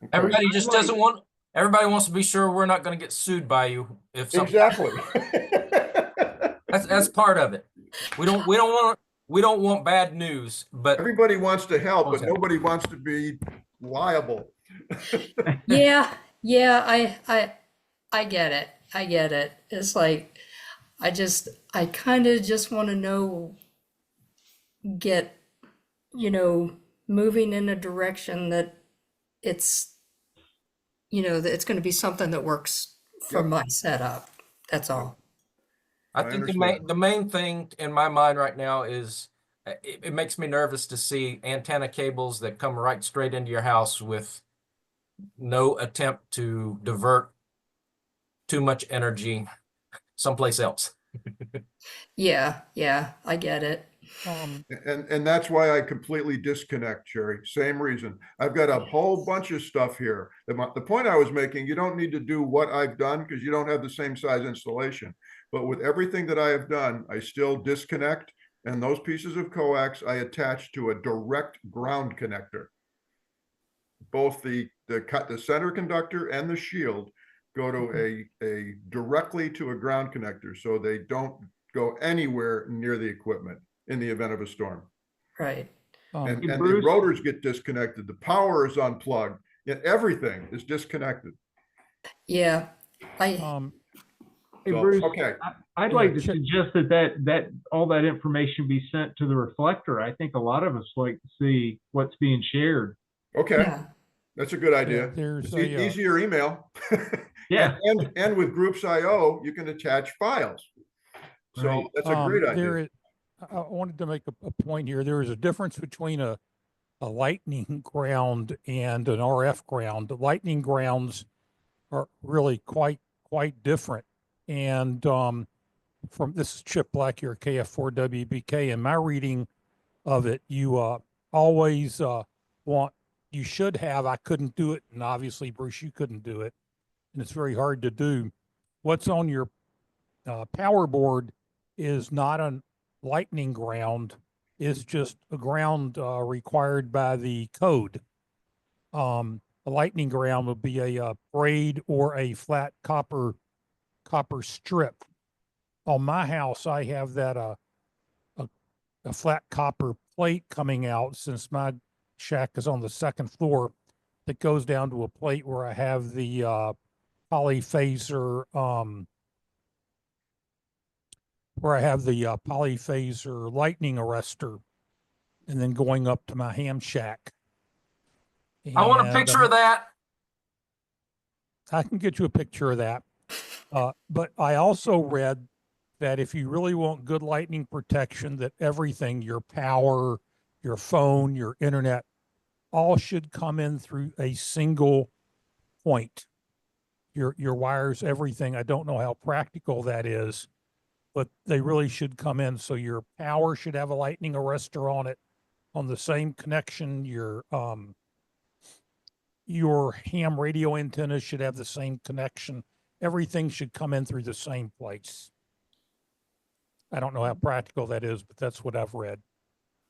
Okay. Everybody just doesn't want. Everybody wants to be sure we're not going to get sued by you if something. Exactly. That's part of it. We don't want bad news, but everybody wants to help, but nobody wants to be liable. Yeah, I get it. I get it. It's like, I kind of just want to get, moving in a direction that it's, that it's going to be something that works for my setup. That's all. I think the main thing in my mind right now is it makes me nervous to see antenna cables that come right straight into your house with no attempt to divert too much energy someplace else. Yeah, I get it. And that's why I completely disconnect, Sherry. Same reason. I've got a whole bunch of stuff here. The point I was making, you don't need to do what I've done because you don't have the same size installation. But with everything that I have done, I still disconnect, and those pieces of coax I attach to a direct ground connector. Both the center conductor and the shield go to a directly to a ground connector, so they don't go anywhere near the equipment in the event of a storm. Right. And the rotors get disconnected. The power is unplugged. Everything is disconnected. Yeah. Hey, Bruce, okay. I'd like to suggest that all that information be sent to the reflector. I think a lot of us like to see what's being shared. Okay. Yeah. That's a good idea. It's easier email. Yeah. and with Groups.io, you can attach files. So that's a great idea. I wanted to make a point here. There is a difference between a lightning ground and an RF ground. The lightning grounds are really quite different. And from this is Chip Black here, KF4WBK. In my reading of it, you always you should have, I couldn't do it, and obviously, Bruce, you couldn't do it, and it's very hard to do. What's on your power board is not a lightning ground, is just a ground required by the code. A lightning ground would be a braid or a flat copper strip. On my house, I have that a flat copper plate coming out, since my shack is on the second floor, that goes down to a plate where I have the polyphaser lightning arrestor, and then going up to my ham shack. I want a picture of that. I can get you a picture of that. But I also read that if you really want good lightning protection, that everything, your power, your phone, your internet, all should come in through a single point. Your wires, everything. I don't know how practical that is, but they really should come in. So your power should have a lightning arrestor on it on the same connection. Your ham radio antennas should have the same connection. Everything should come in through the same place. I don't know how practical that is, but that's what I've read.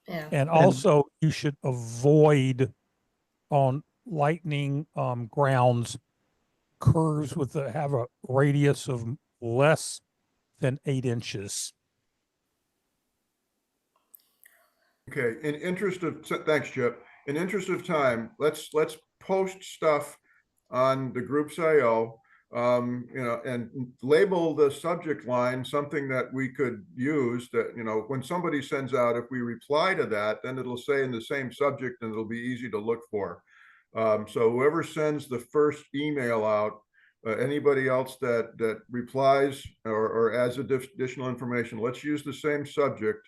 Yeah. And also you should avoid on lightning grounds curves with have a radius of less than 8 inches. Okay, in interest of, thanks, Chip. In interest of time, let's post stuff on the group's IO, you know, and label the subject line something that we could use that, you know, when somebody sends out, if we reply to that, then it'll say in the same subject and it'll be easy to look for. So whoever sends the first email out, anybody else that replies or adds additional information, let's use the same subject,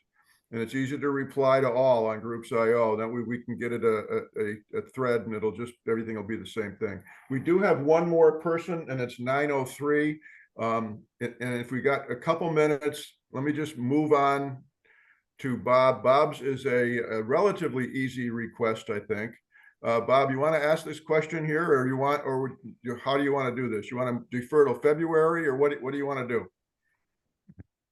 and it's easy to reply to all on Groups IO. That way we can get it a thread, and it'll just, everything will be the same thing. We do have one more person, and it's 9:03. And if we got a couple minutes, let me just move on to Bob. Bob's is a relatively easy request, I think. Bob, you want to ask this question here, or you want, or how do you want to do this? You want to defer till February, or what do you want to do?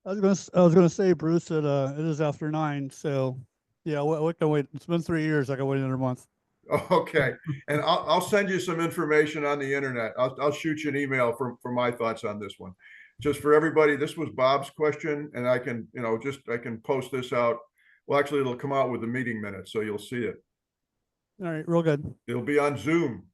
I was gonna say, Bruce, that it is after 9, so yeah, we can wait. It's been 3 years. I can wait another month. Okay, and I'll send you some information on the internet. I'll shoot you an email for my thoughts on this one. Just for everybody, this was Bob's question, and I can, you know, I can post this out. Well, actually, it'll come out with the meeting minutes, so you'll see it. All right, real good. It'll be on Zoom.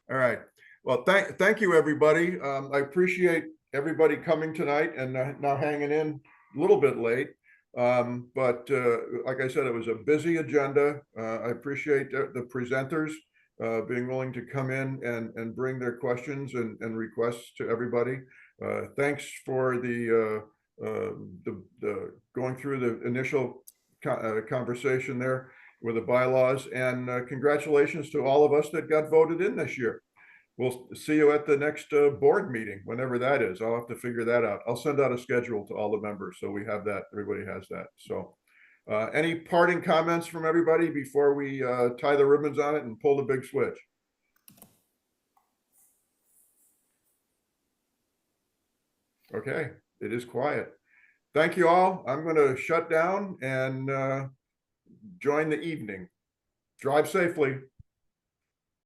All right. Well, thank you, everybody. I appreciate everybody coming tonight and now hanging in a little bit late. But like I said, it was a busy agenda. I appreciate the presenters being willing to come in and bring their questions and requests to everybody. Thanks for the going through the initial conversation there with the bylaws, and congratulations to all of us that got voted in this year. We'll see you at the next board meeting, whenever that is. I'll have to figure that out. I'll send out a schedule to all the members, so we have that. Everybody has that. So any parting comments from everybody before we tie the ribbons on it and pull the big switch? Okay, it is quiet. Thank you all. I'm going to shut down and join the evening. Drive safely.